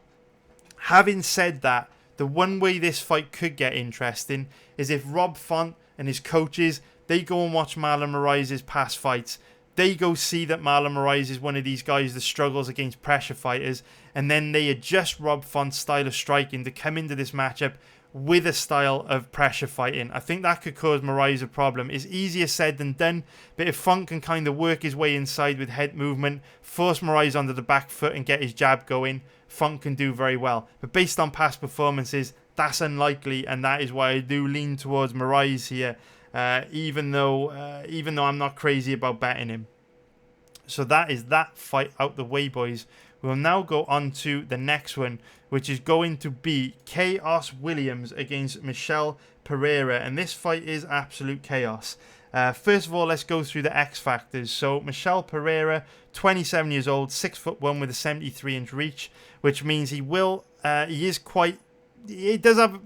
having said that, the one way this fight could get interesting is if Rob Font and his coaches, they go and watch Marlon Moraes' past fights. They go see that Marlon Moraes is one of these guys that struggles against pressure fighters, and then they adjust Rob Font's style of striking to come into this matchup with a style of pressure fighting. I think that could cause Moraes a problem. It's easier said than done, but if Font can kind of work his way inside with head movement, force Moraes onto the back foot and get his jab going, Font can do very well. But based on past performances, that's unlikely, and that is why I do lean towards Moraes here. even though I'm not crazy about betting him. So that is that fight out the way, boys. We'll now go on to the next one, which is going to be Khaos Williams against Michel Pereira. And this fight is absolute chaos. First of all, let's go through the X factors. So Michel Pereira, 27 years old, 6'1" with a 73-inch reach, which means he does have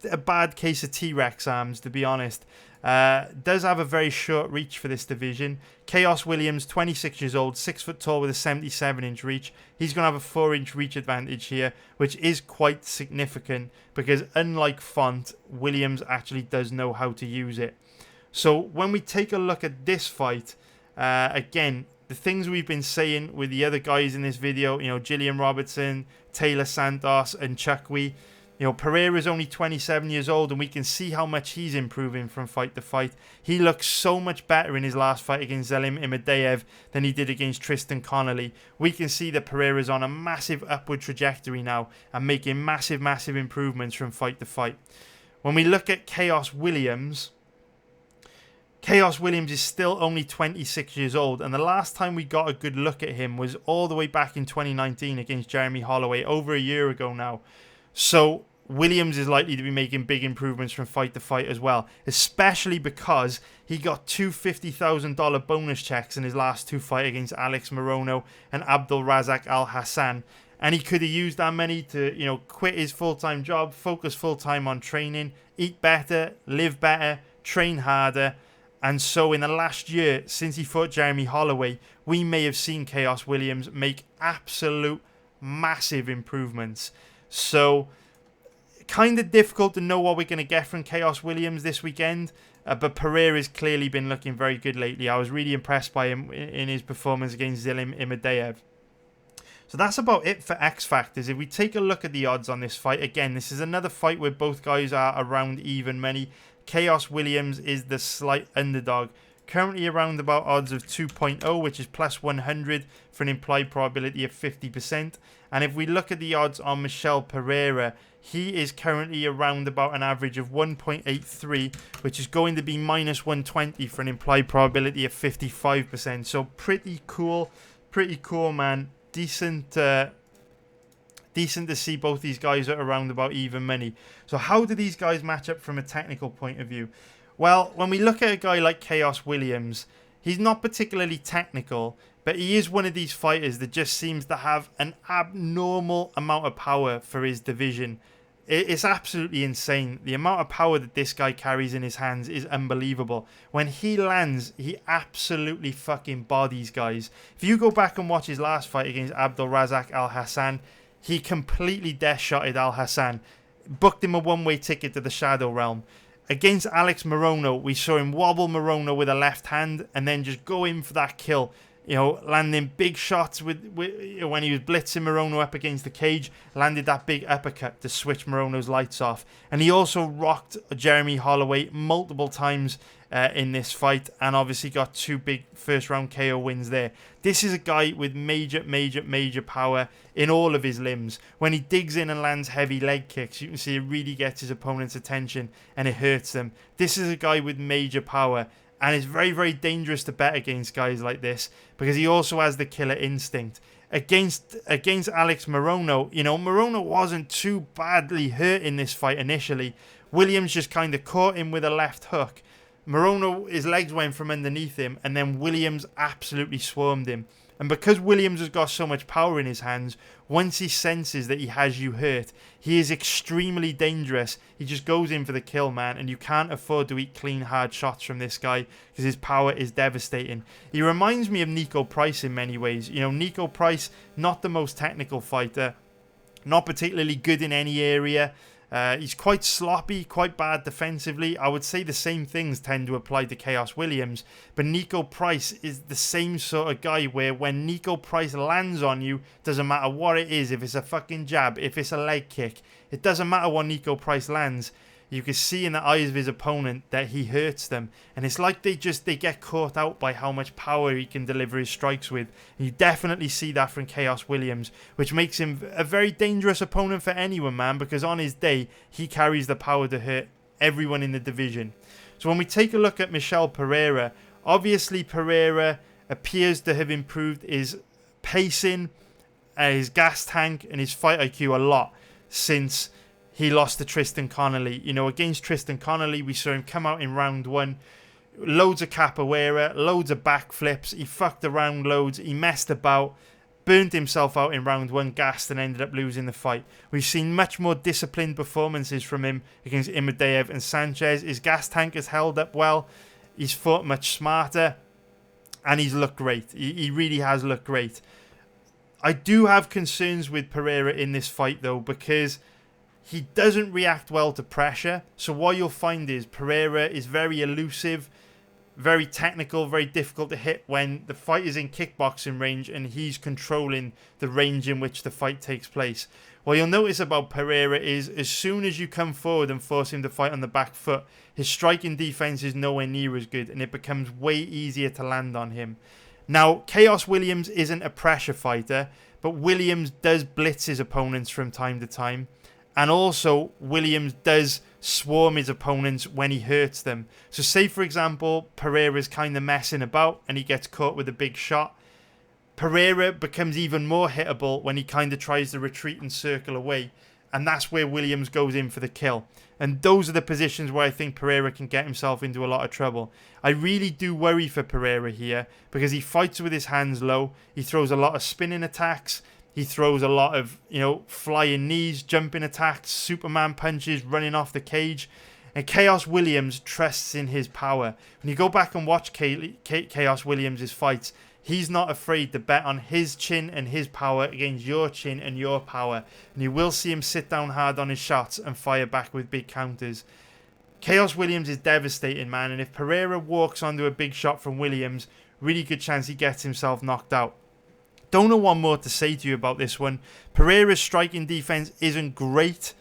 a bad case of T-Rex arms, to be honest. Does have a very short reach for this division. Khaos Williams, 26 years old, 6 foot tall with a 77-inch reach. He's going to have a 4-inch reach advantage here, which is quite significant because unlike Font, Williams actually does know how to use it. So when we take a look at this fight, again, the things we've been saying with the other guys in this video, Gillian Robertson, Taylor Santos, and Nchukwi, Pereira is only 27 years old, and we can see how much he's improving from fight to fight. He looks so much better in his last fight against Zelim Imadaev than he did against Tristan Connolly. We can see that Pereira's on a massive upward trajectory now and making massive, massive improvements from fight to fight. When we look at Khaos Williams is still only 26 years old, and the last time we got a good look at him was all the way back in 2019 against Jeremy Holloway, over a year ago now. So Williams is likely to be making big improvements from fight to fight as well, especially because he got two $50,000 bonus checks in his last two fights against Alex Morono and Abdul Razak Al Hassan. And he could have used that money to, quit his full-time job, focus full-time on training, eat better, live better, train harder. And so in the last year, since he fought Jeremy Holloway, we may have seen Khaos Williams make absolute massive improvements. So kind of difficult to know what we're going to get from Khaos Williams this weekend. But Pereira's clearly been looking very good lately. I was really impressed by him in his performance against Zelim Imadaev. So that's about it for X Factors. If we take a look at the odds on this fight, again, this is another fight where both guys are around even money. Khaos Williams is the slight underdog, currently around about odds of 2.0, which is plus 100 for an implied probability of 50%. And if we look at the odds on Michel Pereira, he is currently around about an average of 1.83, which is going to be minus 120 for an implied probability of 55%. So pretty cool, man. Decent to see both these guys at around about even money. So how do these guys match up from a technical point of view? Well, when we look at a guy like Khaos Williams, he's not particularly technical, but he is one of these fighters that just seems to have an abnormal amount of power for his division. It's absolutely insane. The amount of power that this guy carries in his hands is unbelievable. When he lands, he absolutely fucking bodies guys. If you go back and watch his last fight against Abdul Razak Al Hassan, he completely death-shotted Al Hassan, booked him a one-way ticket to the Shadow Realm. Against Alex Morono, we saw him wobble Morono with a left hand and then just go in for that kill. Landing big shots when he was blitzing Morono up against the cage, landed that big uppercut to switch Morono's lights off. And he also rocked Jeremy Holloway multiple times in this fight, and obviously got two big first round KO wins there. This is a guy with major power in all of his limbs. When he digs in and lands heavy leg kicks, you can see it really gets his opponent's attention and it hurts them. This is a guy with major power, and it's very dangerous to bet against guys like this because he also has the killer instinct. Against Alex Morono, Morono wasn't too badly hurt in this fight initially. Williams just kind of caught him with a left hook. Morono, his legs went from underneath him, and then Williams absolutely swarmed him. And because Williams has got so much power in his hands, once he senses that he has you hurt, he is extremely dangerous. He just goes in for the kill, man, and you can't afford to eat clean, hard shots from this guy because his power is devastating. He reminds me of Niko Price in many ways. Niko Price, not the most technical fighter, not particularly good in any area. He's quite sloppy, quite bad defensively. I would say the same things tend to apply to Khaos Williams. But Niko Price is the same sort of guy where when Niko Price lands on you, doesn't matter what it is, if it's a fucking jab, if it's a leg kick, it doesn't matter what Niko Price lands. You can see in the eyes of his opponent that he hurts them. And it's like they get caught out by how much power he can deliver his strikes with. And you definitely see that from Khaos Williams, which makes him a very dangerous opponent for anyone, man, because on his day, he carries the power to hurt everyone in the division. So when we take a look at Michel Pereira, obviously Pereira appears to have improved his pacing, his gas tank, and his fight IQ a lot since he lost to Tristan Connolly. You know, against Tristan Connolly, we saw him come out in round 1, loads of capoeira, loads of backflips. He fucked around loads. He messed about, burnt himself out in round 1, gassed, and ended up losing the fight. We've seen much more disciplined performances from him against Imadeev and Sanchez. His gas tank has held up well. He's fought much smarter, and he's looked great. He really has looked great. I do have concerns with Pereira in this fight, though, because he doesn't react well to pressure. So what you'll find is Pereira is very elusive, very technical, very difficult to hit when the fight is in kickboxing range and he's controlling the range in which the fight takes place. What you'll notice about Pereira is as soon as you come forward and force him to fight on the back foot, his striking defense is nowhere near as good, and it becomes way easier to land on him. Now, Khaos Williams isn't a pressure fighter, but Williams does blitz his opponents from time to time. And also, Williams does swarm his opponents when he hurts them. So say, for example, Pereira's kind of messing about and he gets caught with a big shot. Pereira becomes even more hittable when he kind of tries to retreat and circle away. And that's where Williams goes in for the kill. And those are the positions where I think Pereira can get himself into a lot of trouble. I really do worry for Pereira here because he fights with his hands low. He throws a lot of spinning attacks. He throws a lot of, flying knees, jumping attacks, Superman punches, running off the cage. And Khaos Williams trusts in his power. When you go back and watch Khaos Williams' fights, he's not afraid to bet on his chin and his power against your chin and your power. And you will see him sit down hard on his shots and fire back with big counters. Khaos Williams is devastating, man. And if Pereira walks onto a big shot from Williams, really good chance he gets himself knocked out. Don't know what more to say to you about this one. Pereira's striking defense isn't great.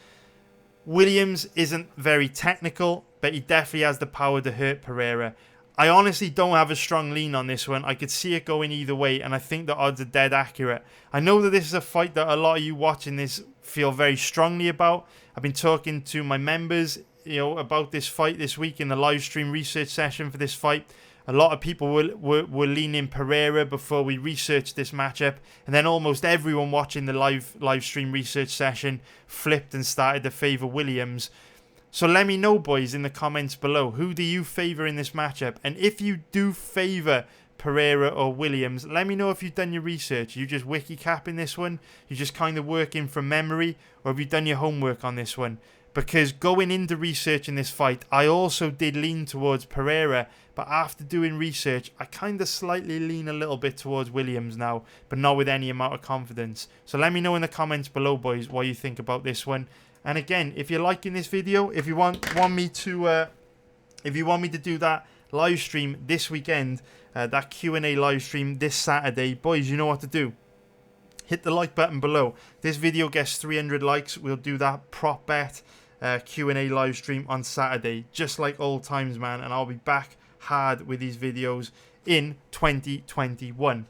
Williams isn't very technical, but he definitely has the power to hurt Pereira. I honestly don't have a strong lean on this one. I could see it going either way, and I think the odds are dead accurate. I know that this is a fight that a lot of you watching this feel very strongly about. I've been talking to my members, about this fight this week in the live stream research session for this fight. A lot of people were leaning Pereira before we researched this matchup, and then almost everyone watching the live stream research session flipped and started to favour Williams. So let me know, boys, in the comments below, who do you favour in this matchup? And if you do favour Pereira or Williams, let me know if you've done your research. You just wiki capping this one? You just kind of working from memory? Or have you done your homework on this one? Because going into researching this fight, I also did lean towards Pereira, but after doing research, I kind of slightly lean a little bit towards Williams now, but not with any amount of confidence. So let me know in the comments below, boys, what you think about this one. And again, if you're liking this video, if you want me to do that live stream this weekend, that Q&A live stream this Saturday, boys, you know what to do. Hit the like button below. This video gets 300 likes. We'll do that prop bet Q&A live stream on Saturday, just like old times, man. And I'll be back hard with these videos in 2021.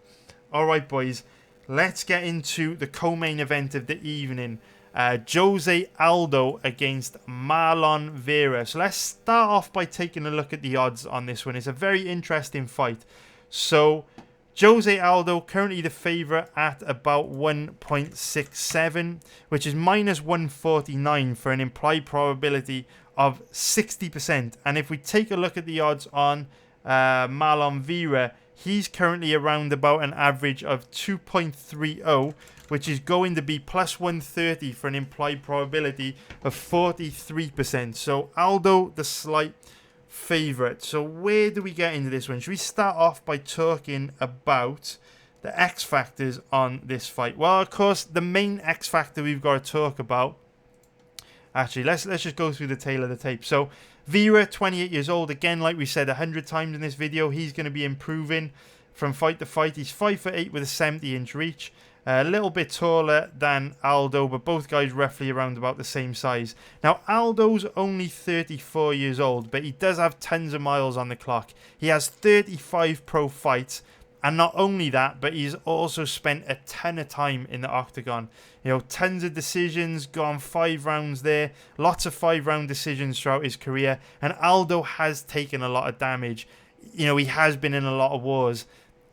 All right, boys, let's get into the co-main event of the evening. Jose Aldo against Marlon Vera. So let's start off by taking a look at the odds on this one. It's a very interesting fight. So Jose Aldo currently the favourite at about 1.67, which is minus 149 for an implied probability of 60%. And if we take a look at the odds on Marlon Vera, he's currently around about an average of 2.30, which is going to be plus 130 for an implied probability of 43%. So Aldo, the slight favourite. So where do we get into this one? Should we start off by talking about the X factors on this fight? Well, of course, the main X factor we've got to talk about. Actually, let's just go through the tail of the tape. So Vera, 28 years old. Again, like we said 100 times in this video, he's going to be improving from fight to fight. He's 5'8" with a 70-inch reach. A little bit taller than Aldo, but both guys roughly around about the same size. Now, Aldo's only 34 years old, but he does have tons of miles on the clock. He has 35 pro fights, And not only that, but he's also spent a ton of time in the octagon. You know, tons of decisions, gone 5 rounds there. Lots of 5-round decisions throughout his career. And Aldo has taken a lot of damage. You know, he has been in a lot of wars.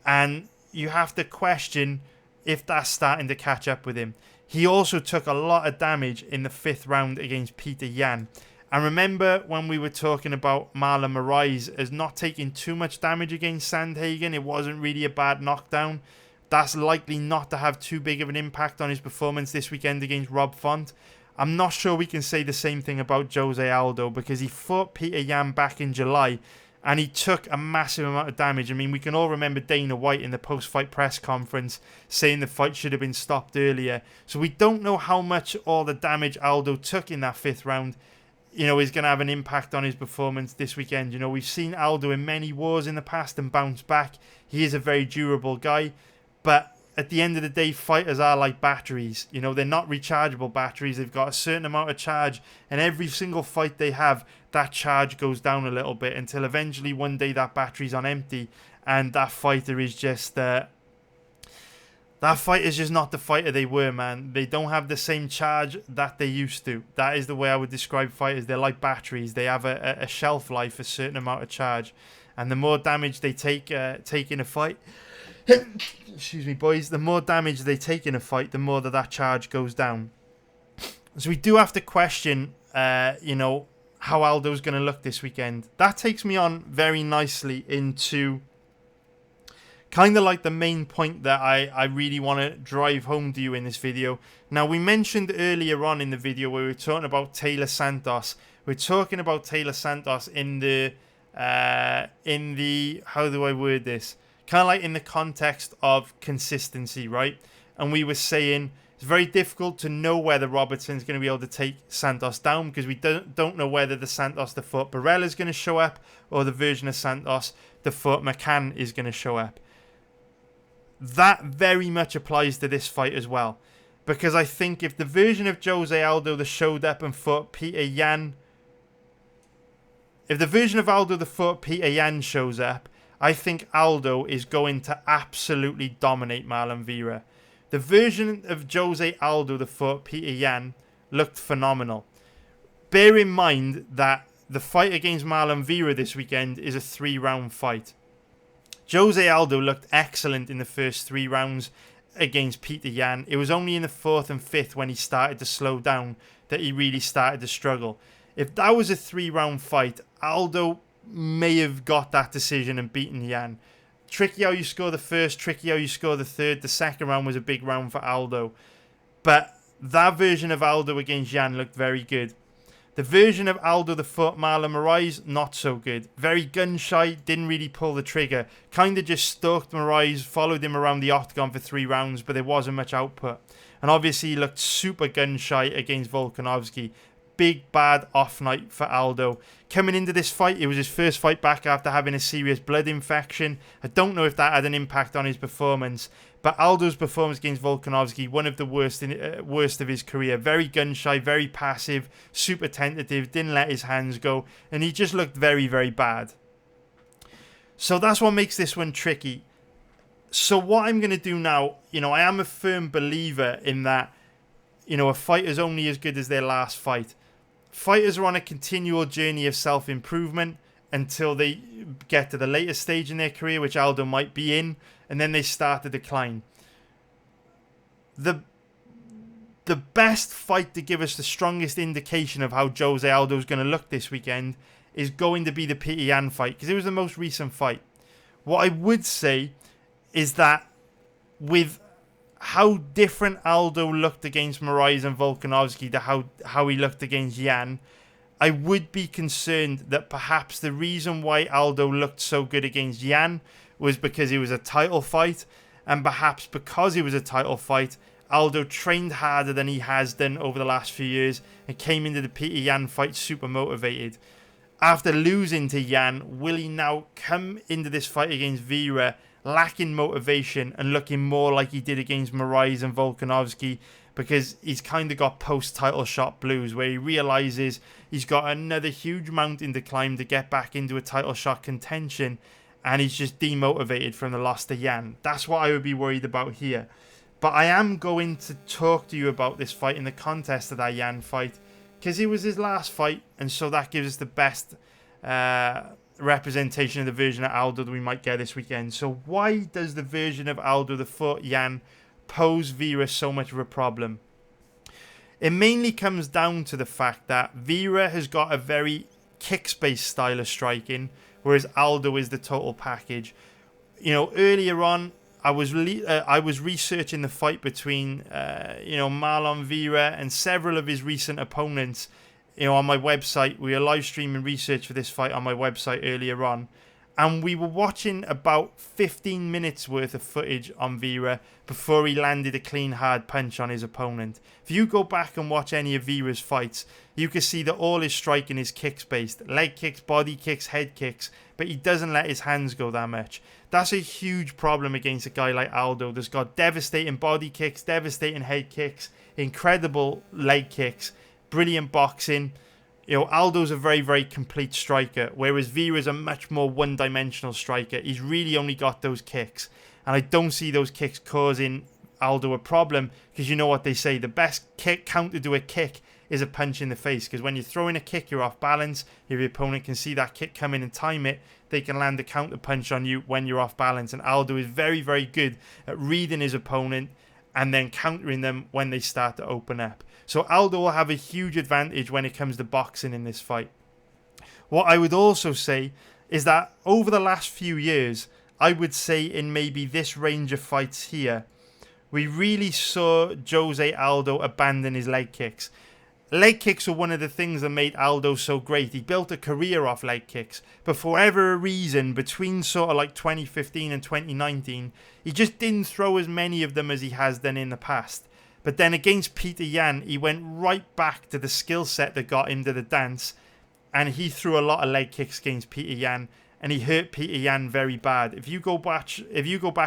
And you have to question if that's starting to catch up with him. He also took a lot of damage in the 5th round against Peter Yan. And remember when we were talking about Marlon Moraes as not taking too much damage against Sandhagen? It wasn't really a bad knockdown. That's likely not to have too big of an impact on his performance this weekend against Rob Font. I'm not sure we can say the same thing about Jose Aldo, because he fought Peter Yan back in July and he took a massive amount of damage. I mean, we can all remember Dana White in the post-fight press conference saying the fight should have been stopped earlier. So we don't know how much all the damage Aldo took in that 5th round, you know, is going to have an impact on his performance this weekend. You know, we've seen Aldo in many wars in the past and bounce back. He is a very durable guy. But at the end of the day, fighters are like batteries. You know, they're not rechargeable batteries. They've got a certain amount of charge. And every single fight they have, that charge goes down a little bit until eventually one day that battery's on empty. And that fighter is just... that fighter's just not the fighter they were, man. They don't have the same charge that they used to. That is the way I would describe fighters. They're like batteries. They have a shelf life, a certain amount of charge. And the more damage they take in a fight... excuse me, boys. The more damage they take in a fight, the more that charge goes down. So we do have to question, you know, how Aldo's going to look this weekend. That takes me on very nicely into... kind of like the main point that I really want to drive home to you in this video. Now, we mentioned earlier on in the video where we were talking about Taylor Santos. We're talking about Taylor Santos in the, how do I word this? Kind of like in the context of consistency, right? And we were saying it's very difficult to know whether Robertson's going to be able to take Santos down, because we don't know whether the Santos that fought Pereira is going to show up, or the version of Santos that fought McCann is going to show up. That very much applies to this fight as well, because I think if the version of Jose Aldo that showed up and fought Peter Yan, if the version of Aldo that fought Peter Yan shows up, I think Aldo is going to absolutely dominate Marlon Vera. The version of Jose Aldo that fought Peter Yan looked phenomenal. Bear in mind that the fight against Marlon Vera this weekend is a 3-round fight. Jose Aldo looked excellent in the first 3 rounds against Peter Yan. It was only in the 4th and 5th when he started to slow down that he really started to struggle. If that was a 3-round fight, Aldo may have got that decision and beaten Yan. Tricky how you score the first, tricky how you score the 3rd. The 2nd round was a big round for Aldo. But that version of Aldo against Yan looked very good. The version of Aldo that fought Marlon Moraes, not so good. Very gun-shy, didn't really pull the trigger. Kind of just stalked Moraes, followed him around the octagon for 3 rounds, but there wasn't much output. And obviously he looked super gun-shy against Volkanovski. Big bad off night for Aldo. Coming into this fight, it was his first fight back after having a serious blood infection. I don't know if that had an impact on his performance, but Aldo's performance against Volkanovski, one of the worst of his career. Very gun-shy, very passive, super tentative, didn't let his hands go, and he just looked very, very bad. So that's what makes this one tricky. So what I'm going to do now, you know, I am a firm believer in that, you know, a fighter's only as good as their last fight. Fighters are on a continual journey of self-improvement until they get to the later stage in their career, which Aldo might be in, and then they start to decline. The best fight to give us the strongest indication of how Jose Aldo is going to look this weekend is going to be the Peter Yan fight, because it was the most recent fight. What I would say is that with how different Aldo looked against Moraes and Volkanovski to how he looked against Yan, I would be concerned that perhaps the reason why Aldo looked so good against Yan was because it was a title fight, and perhaps because it was a title fight, Aldo trained harder than he has done over the last few years and came into the Peter Yan fight super motivated. After losing to Yan, will he now come into this fight against Vera lacking motivation and looking more like he did against Moraes and Volkanovski, because he's kind of got post-title shot blues, where he realises he's got another huge mountain to climb to get back into a title shot contention, and he's just demotivated from the loss to Yan. That's what I would be worried about here. But I am going to talk to you about this fight in the context of that Yan fight, because it was his last fight, and so that gives us the best representation of the version of Aldo that we might get this weekend. So why does the version of Aldo that fought Yan pose Vera so much of a problem? It mainly comes down to the fact that Vera has got a very kicks-based style of striking, whereas Aldo is the total package. You know, earlier on, I was researching the fight between Marlon Vera and several of his recent opponents. You know, on my website, we were live streaming research for this fight on my website earlier on, and we were watching about 15 minutes worth of footage on Vera before he landed a clean hard punch on his opponent. If you go back and watch any of Vera's fights, you can see that all his striking is kicks based. Leg kicks, body kicks, head kicks, but he doesn't let his hands go that much. That's a huge problem against a guy like Aldo that's got devastating body kicks, devastating head kicks, incredible leg kicks, brilliant boxing. You know, Aldo's a very, very complete striker, whereas Vera's a much more one-dimensional striker. He's really only got those kicks, and I don't see those kicks causing Aldo a problem, because you know what they say, the best counter to a kick is a punch in the face, because when you're throwing a kick, you're off balance. If your opponent can see that kick coming and time it, they can land a counter punch on you when you're off balance, and Aldo is very, very good at reading his opponent and then countering them when they start to open up. So Aldo will have a huge advantage when it comes to boxing in this fight. What I would also say is that over the last few years, I would say in maybe this range of fights here, we really saw Jose Aldo abandon his leg kicks. Leg kicks were one of the things that made Aldo so great. He built a career off leg kicks. But for whatever reason, between sort of like 2015 and 2019, he just didn't throw as many of them as he has done in the past. But then against Peter Yan, he went right back to the skill set that got him to the dance. And he threw a lot of leg kicks against Peter Yan. And he hurt Peter Yan very bad. If you go back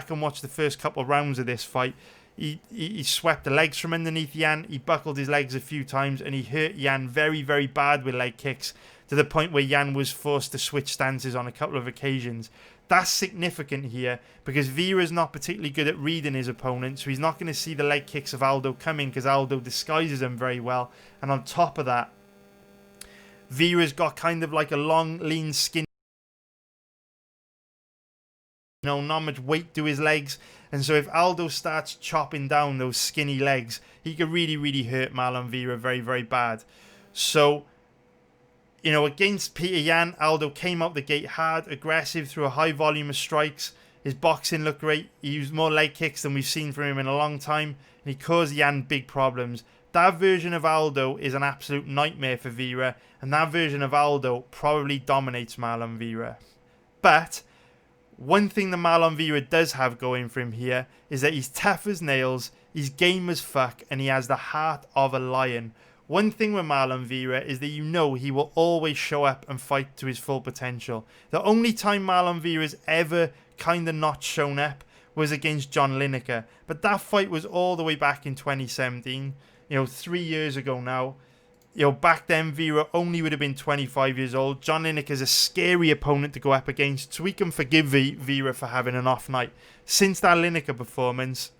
and watch the first couple of rounds of this fight, he swept the legs from underneath Yan, he buckled his legs a few times, and he hurt Yan very, very bad with leg kicks, to the point where Yan was forced to switch stances on a couple of occasions. That's significant here, because Vera's not particularly good at reading his opponent, so he's not going to see the leg kicks of Aldo coming, because Aldo disguises them very well. And on top of that, Vera's got kind of like a long, lean, skinny, not much weight to his legs, and so if Aldo starts chopping down those skinny legs, he could really, really hurt Marlon Vera very, very bad. So, you know, against Peter Yan, Aldo came out the gate hard, aggressive, through a high volume of strikes. His boxing looked great. He used more leg kicks than we've seen from him in a long time, and he caused Yan big problems. That version of Aldo is an absolute nightmare for Vera, and that version of Aldo probably dominates Marlon Vera. But one thing that Marlon Vera does have going for him here is that he's tough as nails, he's game as fuck, and he has the heart of a lion. One thing with Marlon Vera is that you know he will always show up and fight to his full potential. The only time Marlon Vera's ever kind of not shown up was against John Lineker. But that fight was all the way back in 2017, 3 years ago now. Back then, Vera only would have been 25 years old. John Lineker's a scary opponent to go up against, so we can forgive Vera for having an off night. Since that Lineker performance,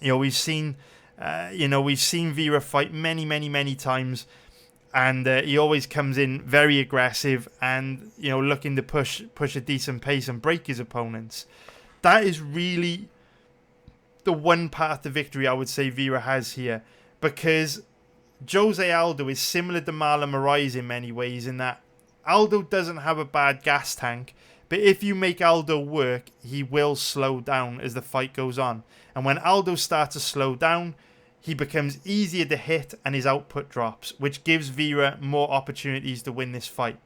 we've seen Vera fight many times, and he always comes in very aggressive and looking to push a decent pace and break his opponents. That is really the one path to victory I would say Vera has here, because Jose Aldo is similar to Marlon Moraes in many ways, in that Aldo doesn't have a bad gas tank, but if you make Aldo work, he will slow down as the fight goes on. And when Aldo starts to slow down, he becomes easier to hit and his output drops, which gives Vera more opportunities to win this fight.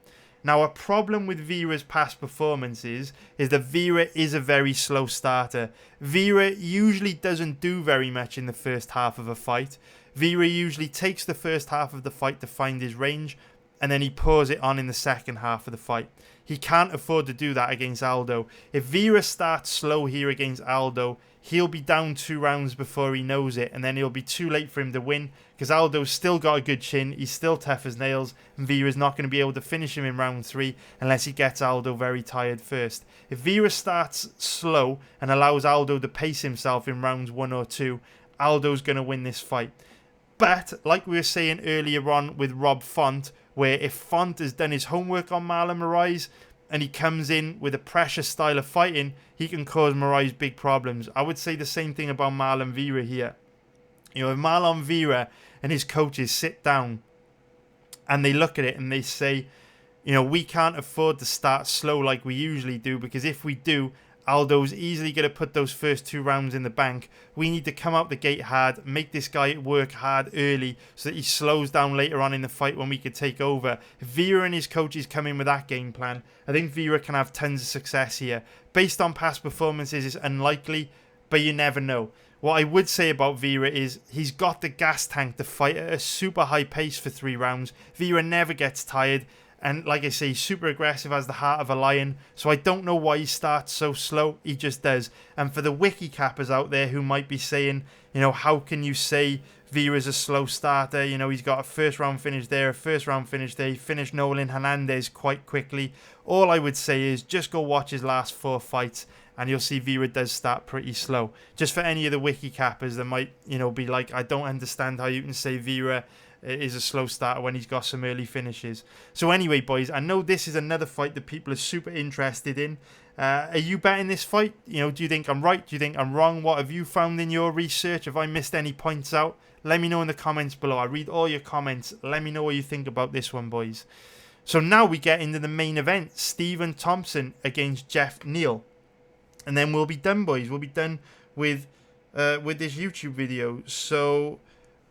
Now, a problem with Vera's past performances is that Vera is a very slow starter. Vera usually doesn't do very much in the first half of a fight. Vera usually takes the first half of the fight to find his range, and then he pours it on in the second half of the fight. He can't afford to do that against Aldo. If Vera starts slow here against Aldo, he'll be down 2 rounds before he knows it, and then it'll be too late for him to win, because Aldo's still got a good chin, he's still tough as nails, and Vera's not going to be able to finish him in round 3 unless he gets Aldo very tired first. If Vera starts slow and allows Aldo to pace himself in rounds 1 or 2, Aldo's going to win this fight. But, like we were saying earlier on with Rob Font, where if Font has done his homework on Marlon Moraes, and he comes in with a pressure style of fighting, he can cause Moraes big problems. I would say the same thing about Marlon Vera here. You know, if Marlon Vera and his coaches sit down and they look at it and they say, you know, we can't afford to start slow like we usually do, because if we do, Aldo's easily going to put those first 2 rounds in the bank. We need to come out the gate hard, make this guy work hard early so that he slows down later on in the fight when we could take over. If Vera and his coaches come in with that game plan, I think Vera can have tons of success here. Based on past performances, it's unlikely, but you never know. What I would say about Vera is he's got the gas tank to fight at a super high pace for 3 rounds. Vera never gets tired. And like I say, he's super aggressive, has the heart of a lion. So I don't know why he starts so slow. He just does. And for the wiki cappers out there who might be saying, you know, how can you say Vera's a slow starter? You know, he's got a first round finish there, a first round finish there. He finished Nolan Hernandez quite quickly. All I would say is just go watch his last 4 fights and you'll see Vera does start pretty slow. Just for any of the wiki cappers that might, you know, be like, I don't understand how you can say Vera is a slow starter when he's got some early finishes. So anyway, boys, I know this is another fight that people are super interested in. Are you betting this fight? You know, do you think I'm right? Do you think I'm wrong? What have you found in your research? Have I missed any points out? Let me know in the comments below. I read all your comments. Let me know what you think about this one, boys. So now we get into the main event. Stephen Thompson against Jeff Neal. And then we'll be done, boys. We'll be done with this YouTube video. So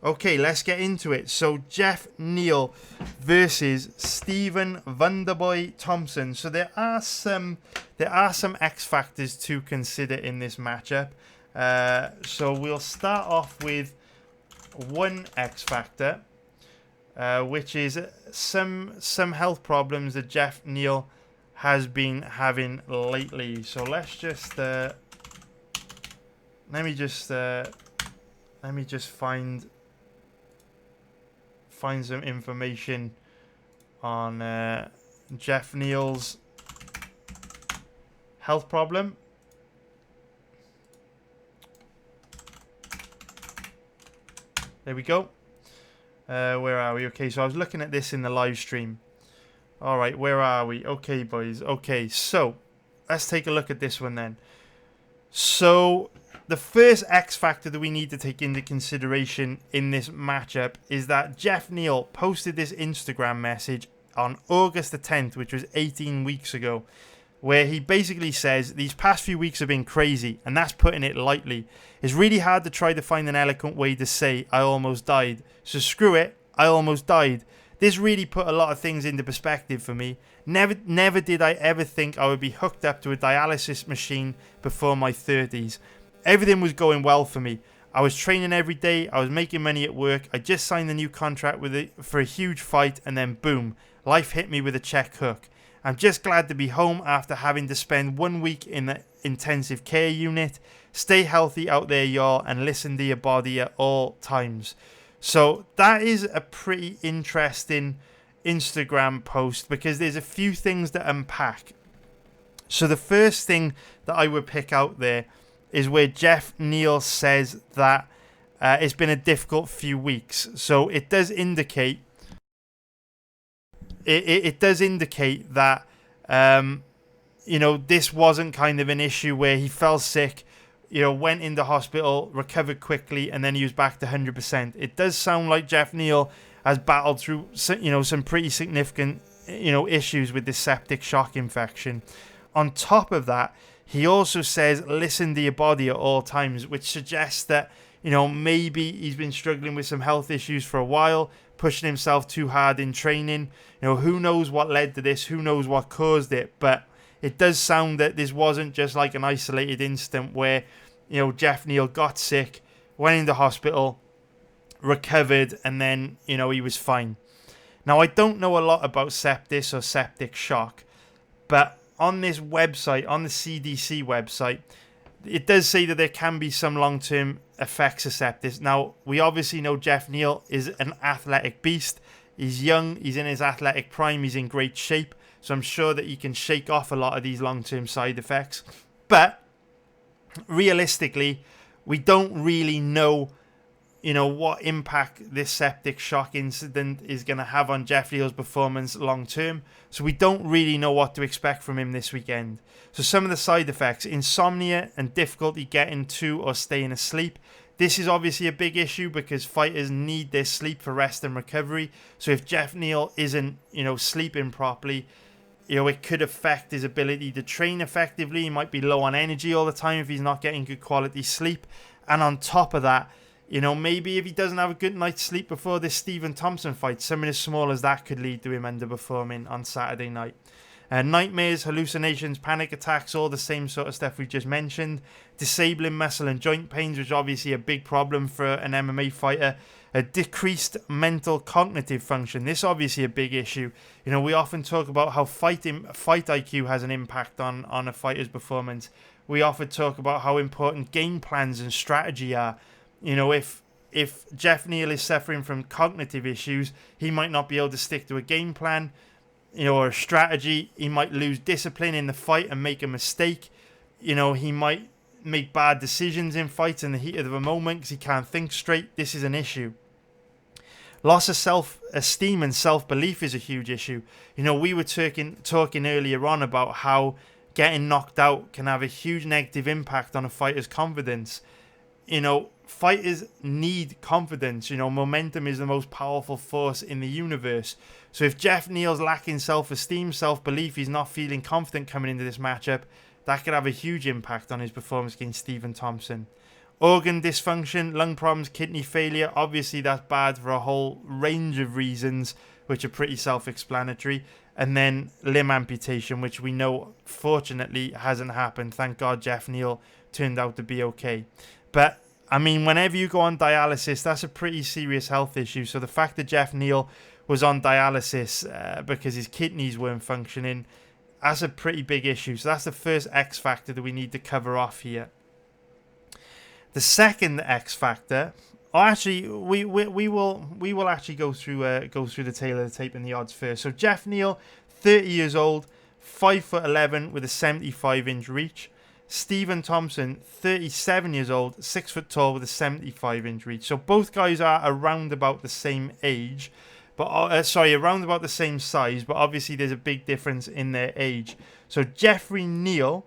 okay, let's get into it. So Jeff Neal versus Stephen Wonderboy Thompson. So there are some X factors to consider in this matchup. So we'll start off with one X factor, which is some health problems that Jeff Neal has been having lately. So let's just let me just find some information on Jeff Neal's health problem. There we go. Where are we? Okay, so I was looking at this in the live stream. All right, where are we? Okay, boys. Okay, so let's take a look at this one then. So the first X factor that we need to take into consideration in this matchup is that Jeff Neal posted this Instagram message on August the 10th, which was 18 weeks ago, where he basically says, these past few weeks have been crazy, and that's putting it lightly. It's really hard to try to find an eloquent way to say, I almost died. So screw it, I almost died. This really put a lot of things into perspective for me. Never did I ever think I would be hooked up to a dialysis machine before my 30s. Everything was going well for me. I was training every day. I was making money at work. I just signed a new contract for a huge fight, and then boom, life hit me with a check hook. I'm just glad to be home after having to spend 1 week in the intensive care unit. Stay healthy out there, y'all, and listen to your body at all times. So that is a pretty interesting Instagram post because there's a few things to unpack. So the first thing that I would pick out there is where Jeff Neal says that it's been a difficult few weeks. So it does indicate it does indicate that you know, this wasn't kind of an issue where he fell sick, you know, went into hospital, recovered quickly, and then he was back to 100%. It does sound like Jeff Neal has battled through, you know, some pretty significant, you know, issues with this septic shock infection. On top of that, he also says, listen to your body at all times, which suggests that, you know, maybe he's been struggling with some health issues for a while, pushing himself too hard in training. You know, who knows what led to this? Who knows what caused it? But it does sound that this wasn't just like an isolated incident where, you know, Jeff Neal got sick, went into hospital, recovered, and then, you know, he was fine. Now, I don't know a lot about sepsis or septic shock, but on this website, on the CDC website, it does say that there can be some long-term effects of sepsis. Now, we obviously know Geoff Neal is an athletic beast. He's young, he's in his athletic prime, he's in great shape. So I'm sure that he can shake off a lot of these long-term side effects. But realistically, we don't really know, what impact this septic shock incident is going to have on Geoff Neal's performance long-term. So we don't really know what to expect from him this weekend. So some of the side effects: insomnia and difficulty getting to or staying asleep. This is obviously a big issue because fighters need their sleep for rest and recovery. So if Geoff Neal isn't, sleeping properly, it could affect his ability to train effectively. He might be low on energy all the time if he's not getting good quality sleep. And on top of that, maybe if he doesn't have a good night's sleep before this Stephen Thompson fight, something as small as that could lead to him underperforming on Saturday night. Nightmares, hallucinations, panic attacks, all the same sort of stuff we just mentioned. Disabling muscle and joint pains, which is obviously a big problem for an MMA fighter. A decreased mental cognitive function. This is obviously a big issue. We often talk about how fight IQ has an impact on a fighter's performance. We often talk about how important game plans and strategy are. If Geoff Neal is suffering from cognitive issues, he might not be able to stick to a game plan, or a strategy. He might lose discipline in the fight and make a mistake. He might make bad decisions in fights in the heat of the moment because he can't think straight. This is an issue. Loss of self-esteem and self-belief is a huge issue. We were talking earlier on about how getting knocked out can have a huge negative impact on a fighter's confidence. Fighters need confidence. Momentum is the most powerful force in the universe. So if Geoff Neal's lacking self-esteem, self-belief, he's not feeling confident coming into this matchup, that could have a huge impact on his performance against Stephen Thompson. Organ dysfunction, lung problems, kidney failure. Obviously, that's bad for a whole range of reasons, which are pretty self-explanatory. And then limb amputation, which we know, fortunately, hasn't happened. Thank God Geoff Neal turned out to be okay. But, whenever you go on dialysis, that's a pretty serious health issue. So the fact that Geoff Neal was on dialysis because his kidneys weren't functioning, that's a pretty big issue. So that's the first X factor that we need to cover off here. The second X factor, we will actually go through the tail of the tape and the odds first. So Geoff Neal, 30 years old, 5'11" with a 75-inch reach. Stephen Thompson, 37 years old, 6 foot tall with a 75-inch reach. So both guys are around about the same age, but around about the same size. But obviously there's a big difference in their age. So Geoffrey Neal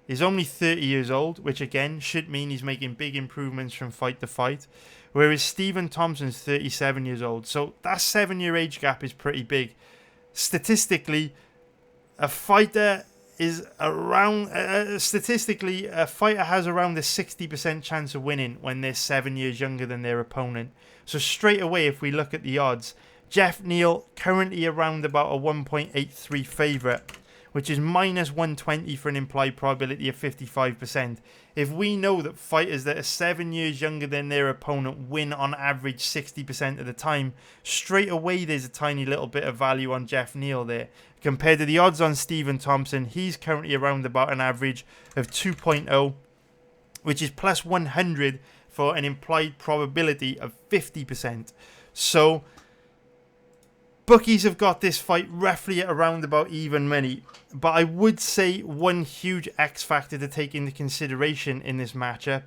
is only 30 years old, which again should mean he's making big improvements from fight to fight. Whereas Stephen Thompson's 37 years old. So that 7-year age gap is pretty big. Statistically, a fighter has around a 60% chance of winning when they're 7 years younger than their opponent. So straight away, if we look at the odds, Geoff Neal currently around about a 1.83 favourite, which is minus 120 for an implied probability of 55%. If we know that fighters that are 7 years younger than their opponent win on average 60% of the time, straight away there's a tiny little bit of value on Geoff Neal there. Compared to the odds on Stephen Thompson, he's currently around about an average of 2.0, which is plus 100 for an implied probability of 50%. So bookies have got this fight roughly at around about even money. But I would say one huge X factor to take into consideration in this matchup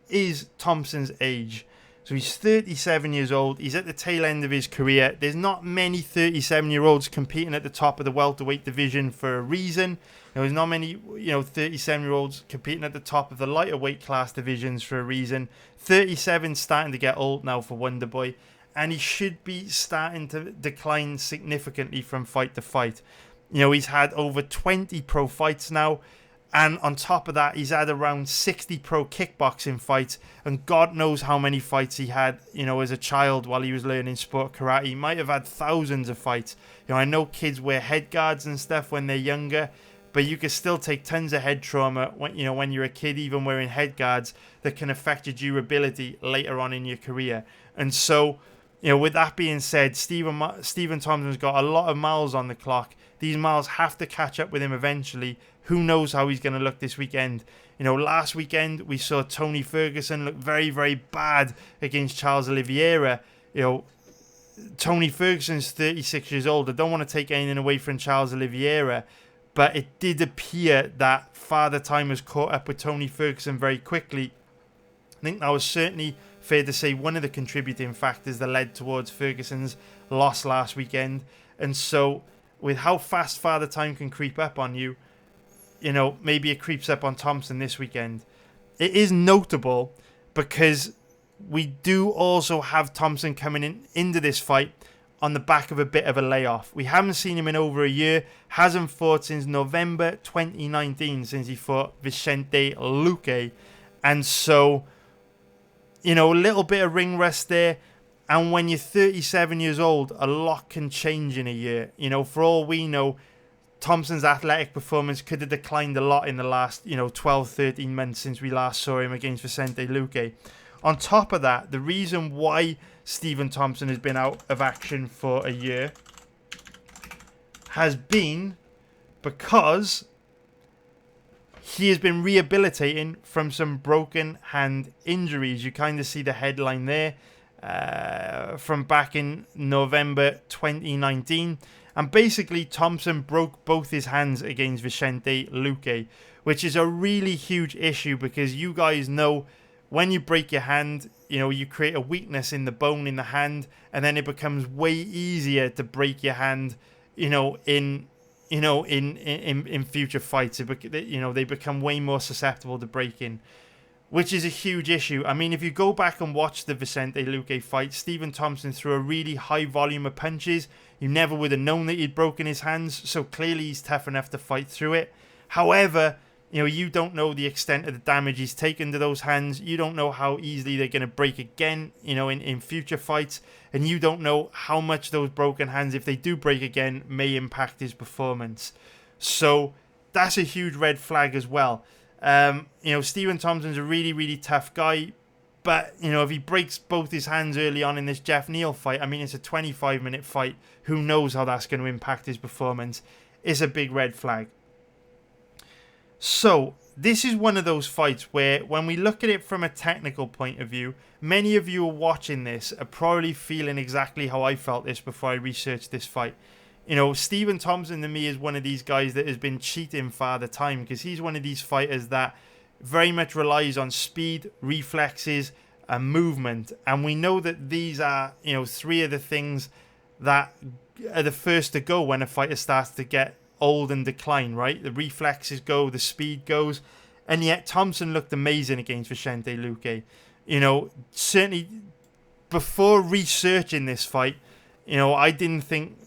is Thompson's age. So he's 37 years old. He's at the tail end of his career. There's not many 37-year-olds competing at the top of the welterweight division for a reason. There's not many 37-year-olds competing at the top of the lighter weight class divisions for a reason. 37's starting to get old now for Wonderboy, and he should be starting to decline significantly from fight to fight. He's had over 20 pro fights now, and on top of that, he's had around 60 pro kickboxing fights, and God knows how many fights he had, as a child while he was learning sport karate. He might have had thousands of fights. I know kids wear head guards and stuff when they're younger, but you can still take tons of head trauma when you're a kid, even wearing head guards, that can affect your durability later on in your career. And so, with that being said, Stephen Thompson's got a lot of miles on the clock. These miles have to catch up with him eventually. Who knows how he's going to look this weekend? Last weekend we saw Tony Ferguson look very, very bad against Charles Oliveira. Tony Ferguson's 36 years old. I don't want to take anything away from Charles Oliveira, but it did appear that Father Time has caught up with Tony Ferguson very quickly. I think that was certainly fair to say one of the contributing factors that led towards Ferguson's loss last weekend. And so with how fast Father Time can creep up on you, maybe it creeps up on Thompson this weekend. It is notable because we do also have Thompson coming into this fight on the back of a bit of a layoff. We haven't seen him in over a year. Hasn't fought since November 2019, since he fought Vicente Luque. And so, a little bit of ring rust there. And when you're 37 years old, a lot can change in a year. For all we know, Thompson's athletic performance could have declined a lot in the last, 12, 13 months since we last saw him against Vicente Luque. On top of that, the reason why Stephen Thompson has been out of action for a year has been because he has been rehabilitating from some broken hand injuries. You kind of see the headline there from back in November 2019. And basically, Thompson broke both his hands against Vicente Luque, which is a really huge issue because you guys know when you break your hand, you create a weakness in the bone in the hand, and then it becomes way easier to break your hand, in future fights. They become way more susceptible to breaking, which is a huge issue. I mean, if you go back and watch the Vicente Luque fight, Stephen Thompson threw a really high volume of punches. You never would have known that he'd broken his hands, so clearly he's tough enough to fight through it. However, you don't know the extent of the damage he's taken to those hands. You don't know how easily they're going to break again, in future fights. And you don't know how much those broken hands, if they do break again, may impact his performance. So that's a huge red flag as well. Stephen Thompson's a really, really tough guy. But, if he breaks both his hands early on in this Jeff Neal fight, I mean, it's a 25-minute fight. Who knows how that's going to impact his performance? It's a big red flag. So, this is one of those fights where, when we look at it from a technical point of view, many of you are watching this are probably feeling exactly how I felt this before I researched this fight. Stephen Thompson to me is one of these guys that has been cheating Father Time, because he's one of these fighters that very much relies on speed, reflexes, and movement. And we know that these are, three of the things that are the first to go when a fighter starts to get old and decline, right? The reflexes go, the speed goes, and yet Thompson looked amazing against Vicente Luque. Certainly before researching this fight, I didn't think,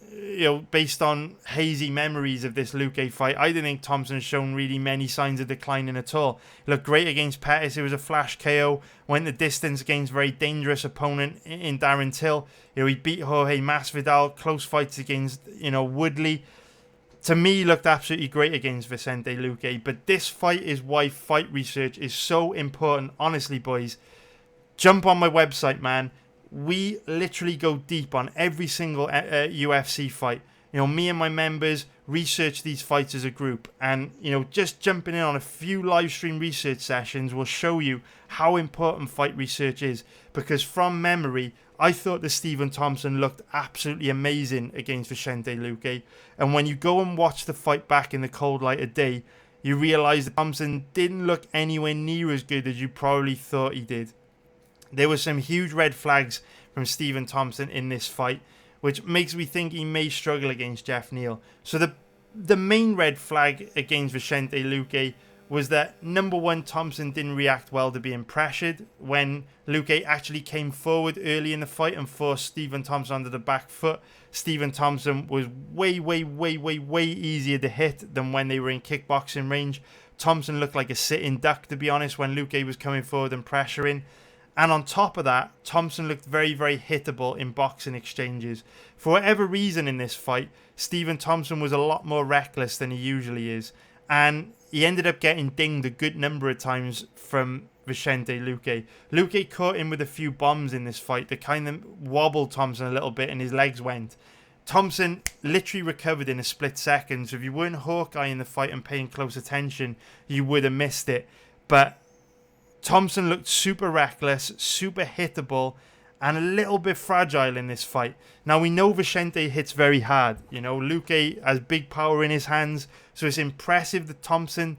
based on hazy memories of this Luque fight, I didn't think Thompson had shown really many signs of declining at all. He looked great against Pettis. It was a flash KO. Went the distance against a very dangerous opponent in Darren Till. He beat Jorge Masvidal. Close fights against, Woodley. To me, looked absolutely great against Vicente Luque. But this fight is why fight research is so important. Honestly, boys, jump on my website, man. We literally go deep on every single UFC fight. Me and my members research these fights as a group. And, just jumping in on a few live stream research sessions will show you how important fight research is. Because from memory, I thought that Stephen Thompson looked absolutely amazing against Vicente Luque. And when you go and watch the fight back in the cold light of day, you realise that Thompson didn't look anywhere near as good as you probably thought he did. There were some huge red flags from Stephen Thompson in this fight, which makes me think he may struggle against Jeff Neal. So the main red flag against Vicente Luque was that, number one, Thompson didn't react well to being pressured when Luque actually came forward early in the fight and forced Stephen Thompson onto the back foot. Stephen Thompson was way easier to hit than when they were in kickboxing range. Thompson looked like a sitting duck, to be honest, when Luque was coming forward and pressuring. And on top of that, Thompson looked very hittable in boxing exchanges. For whatever reason in this fight, Stephen Thompson was a lot more reckless than he usually is. And he ended up getting dinged a good number of times from Vicente Luque. Luque caught him with a few bombs in this fight that kind of wobbled Thompson a little bit and his legs went. Thompson literally recovered in a split second. So if you weren't Hawkeye in the fight and paying close attention, you would have missed it. But Thompson looked super reckless, super hittable, and a little bit fragile in this fight. Now, we know Vicente hits very hard. You know, Luque has big power in his hands, so it's impressive that Thompson,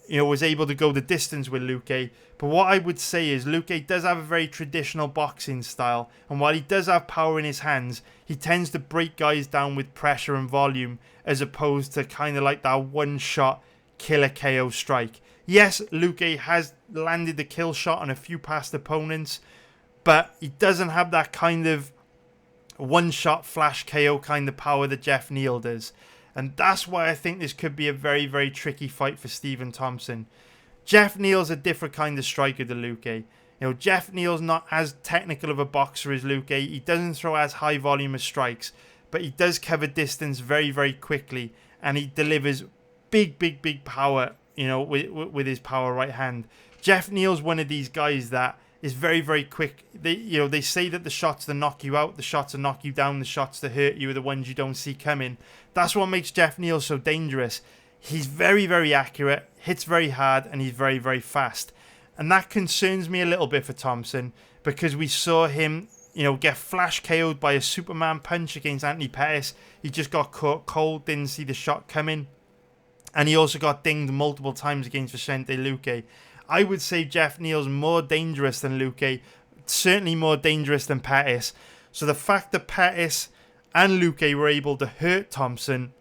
you know, was able to go the distance with Luque. But what I would say is Luque does have a very traditional boxing style, and while he does have power in his hands, he tends to break guys down with pressure and volume, as opposed to kind of like that one-shot killer KO strike. Yes, Luque has landed the kill shot on a few past opponents, but he doesn't have that kind of one-shot flash KO kind of power that Jeff Neal does. And that's why I think this could be a very, very tricky fight for Stephen Thompson. Jeff Neal's a different kind of striker to Luque. You know, Jeff Neal's not as technical of a boxer as Luque. He doesn't throw as high volume of strikes, but he does cover distance very, very quickly, and he delivers big, big, big power, you know, with his power right hand. Jeff Neal's one of these guys that is very, very quick. They say that the shots that knock you out, the shots that knock you down, the shots that hurt you are the ones you don't see coming. That's what makes Jeff Neal so dangerous. He's very, very accurate, hits very hard, and he's very, very fast. And that concerns me a little bit for Thompson, because we saw him, you know, get flash KO'd by a Superman punch against Anthony Pettis. He just got caught cold, didn't see the shot coming. And he also got dinged multiple times against Vicente Luque. I would say Jeff Neal's more dangerous than Luque, certainly more dangerous than Pettis. So the fact that Pettis and Luque were able to hurt Thompson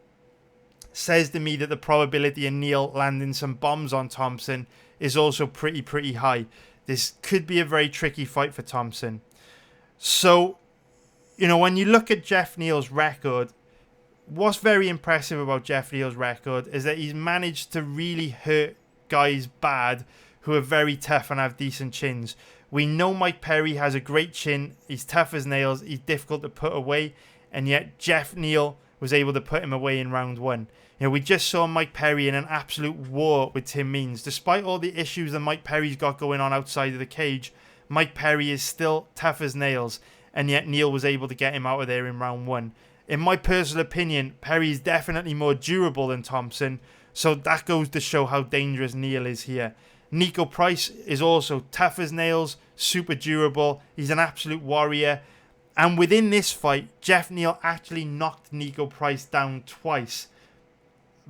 says to me that the probability of Neal landing some bombs on Thompson is also pretty high. This could be a very tricky fight for Thompson. So, you know, when you look at Jeff Neal's record, what's very impressive about Jeff Neal's record is that he's managed to really hurt guys bad who are very tough and have decent chins. We know Mike Perry has a great chin. He's tough as nails. He's difficult to put away. And yet Jeff Neal was able to put him away in round one. You know, we just saw Mike Perry in an absolute war with Tim Means. Despite all the issues that Mike Perry's got going on outside of the cage, Mike Perry is still tough as nails. And yet Neal was able to get him out of there in round one. In my personal opinion, Perry is definitely more durable than Thompson. So that goes to show how dangerous Neal is here. Nico Price is also tough as nails, super durable. He's an absolute warrior. And within this fight, Jeff Neal actually knocked Nico Price down twice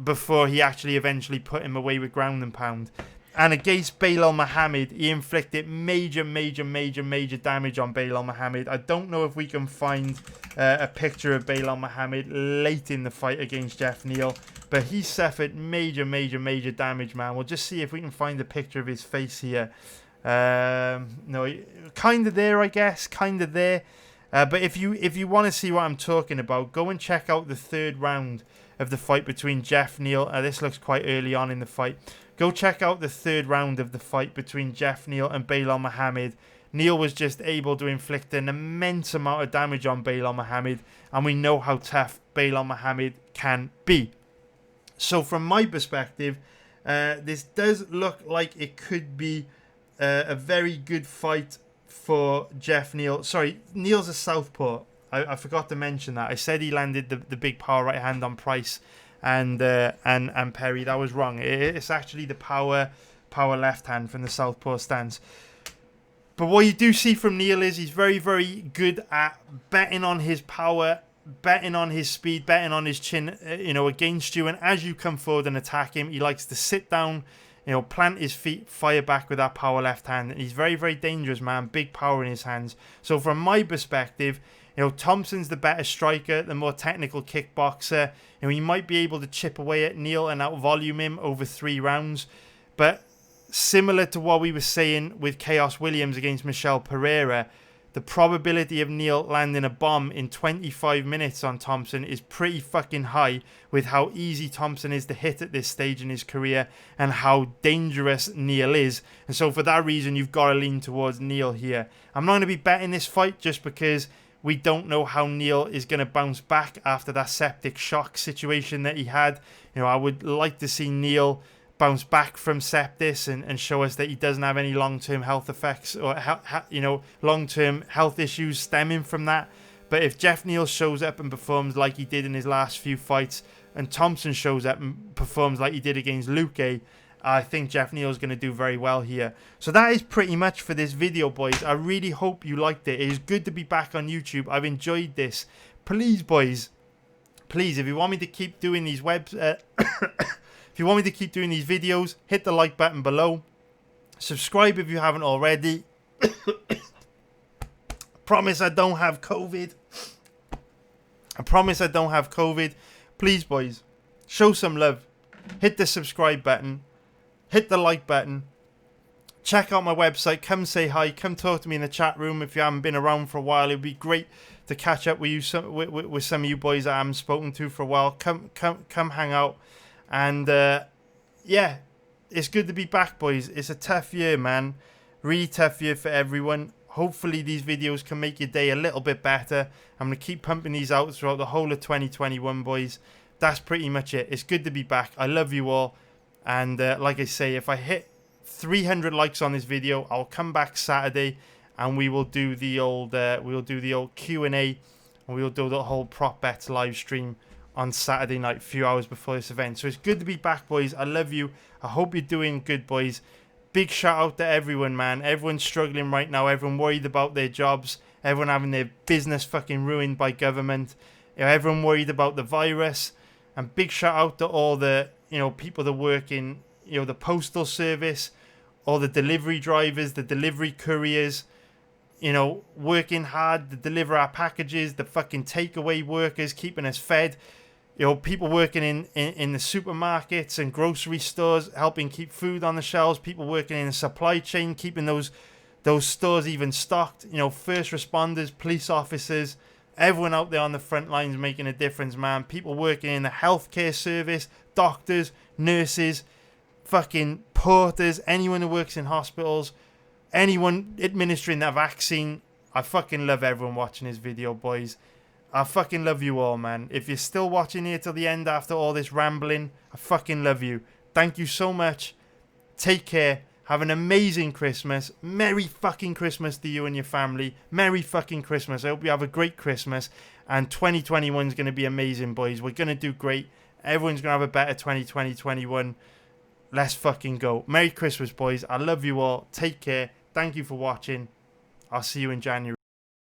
before he actually eventually put him away with ground and pound. And against Belal Muhammad, he inflicted major damage on Belal Muhammad. I don't know if we can find a picture of Belal Muhammad late in the fight against Jeff Neal, but he suffered major damage, man. We'll just see if we can find a picture of his face here. No, kind of there, I guess, kind of there. But if you want to see what I'm talking about, go and check out the third round of the fight between Jeff Neal. This looks quite early on in the fight. Go check out the third round of the fight between Jeff Neal and Belal Muhammad. Neal was just able to inflict an immense amount of damage on Belal Muhammad, and we know how tough Belal Muhammad can be. So from my perspective, this does look like it could be a very good fight for Jeff Neal. Sorry, Neal's a southpaw. I forgot to mention that. I said he landed the big power right hand on Price and Perry. That was wrong. It's actually the power left hand from the southpaw stance. But what you do see from Neal is he's very good at betting on his power, betting on his speed, betting on his chin, against you. And as you come forward and attack him, he likes to sit down, plant his feet, fire back with that power left hand. And he's very dangerous, man. Big power in his hands. So from my perspective, Thompson's the better striker, the more technical kickboxer. He might be able to chip away at Neal and out-volume him over 3 rounds. But similar to what we were saying with Khaos Williams against Michel Pereira, the probability of Neal landing a bomb in 25 minutes on Thompson is pretty fucking high, with how easy Thompson is to hit at this stage in his career and how dangerous Neal is. And so for that reason, you've got to lean towards Neal here. I'm not going to be betting this fight just because we don't know how Neal is going to bounce back after that septic shock situation that he had. I would like to see Neal bounce back from sepsis and show us that he doesn't have any long-term health effects or long-term health issues stemming from that. But if Jeff Neal shows up and performs like he did in his last few fights, and Thompson shows up and performs like he did against Luque, I think Jeff Neal's going to do very well here. So that is pretty much for this video, boys. I really hope you liked it. It is good to be back on YouTube. I've enjoyed this. Please, boys, please, if you want me to keep doing these if you want me to keep doing these videos, hit the like button below. Subscribe if you haven't already. Promise I don't have COVID. I promise I don't have COVID. Please, boys, show some love. Hit the subscribe button. Hit the like button. Check out my website. Come say hi. Come talk to me in the chat room if you haven't been around for a while. It'd be great to catch up with you, with some of you boys that I haven't spoken to for a while. Come hang out. And yeah, it's good to be back, boys. It's a tough year, man. Really tough year for everyone. Hopefully these videos can make your day a little bit better. I'm going to keep pumping these out throughout the whole of 2021, boys. That's pretty much it. It's good to be back. I love you all. And like I say, if I hit 300 likes on this video, I'll come back Saturday and we will do the old Q&A, and we'll do the whole prop bets live stream on Saturday night, a few hours before this event. So it's good to be back, boys. I love you. I hope you're doing good, boys. Big shout out to everyone, man. Everyone's struggling right now. Everyone worried about their jobs. Everyone having their business fucking ruined by government. You know, everyone worried about the virus. And big shout out to all the, people that work in, the postal service, all the delivery drivers, the delivery couriers, working hard to deliver our packages, the fucking takeaway workers keeping us fed, people working in the supermarkets and grocery stores, helping keep food on the shelves, people working in the supply chain, keeping those stores even stocked, first responders, police officers, everyone out there on the front lines making a difference, man. People working in the healthcare service, doctors, nurses, fucking porters, anyone who works in hospitals, anyone administering that vaccine. I fucking love everyone watching this video, boys. I fucking love you all, man. If you're still watching here till the end after all this rambling, I fucking love you. Thank you so much. Take care. Have an amazing Christmas. Merry fucking Christmas to you and your family. Merry fucking Christmas. I hope you have a great Christmas. And 2021 is going to be amazing, boys. We're going to do great. Everyone's going to have a better 2021. Let's fucking go. Merry Christmas, boys. I love you all. Take care. Thank you for watching. I'll see you in January.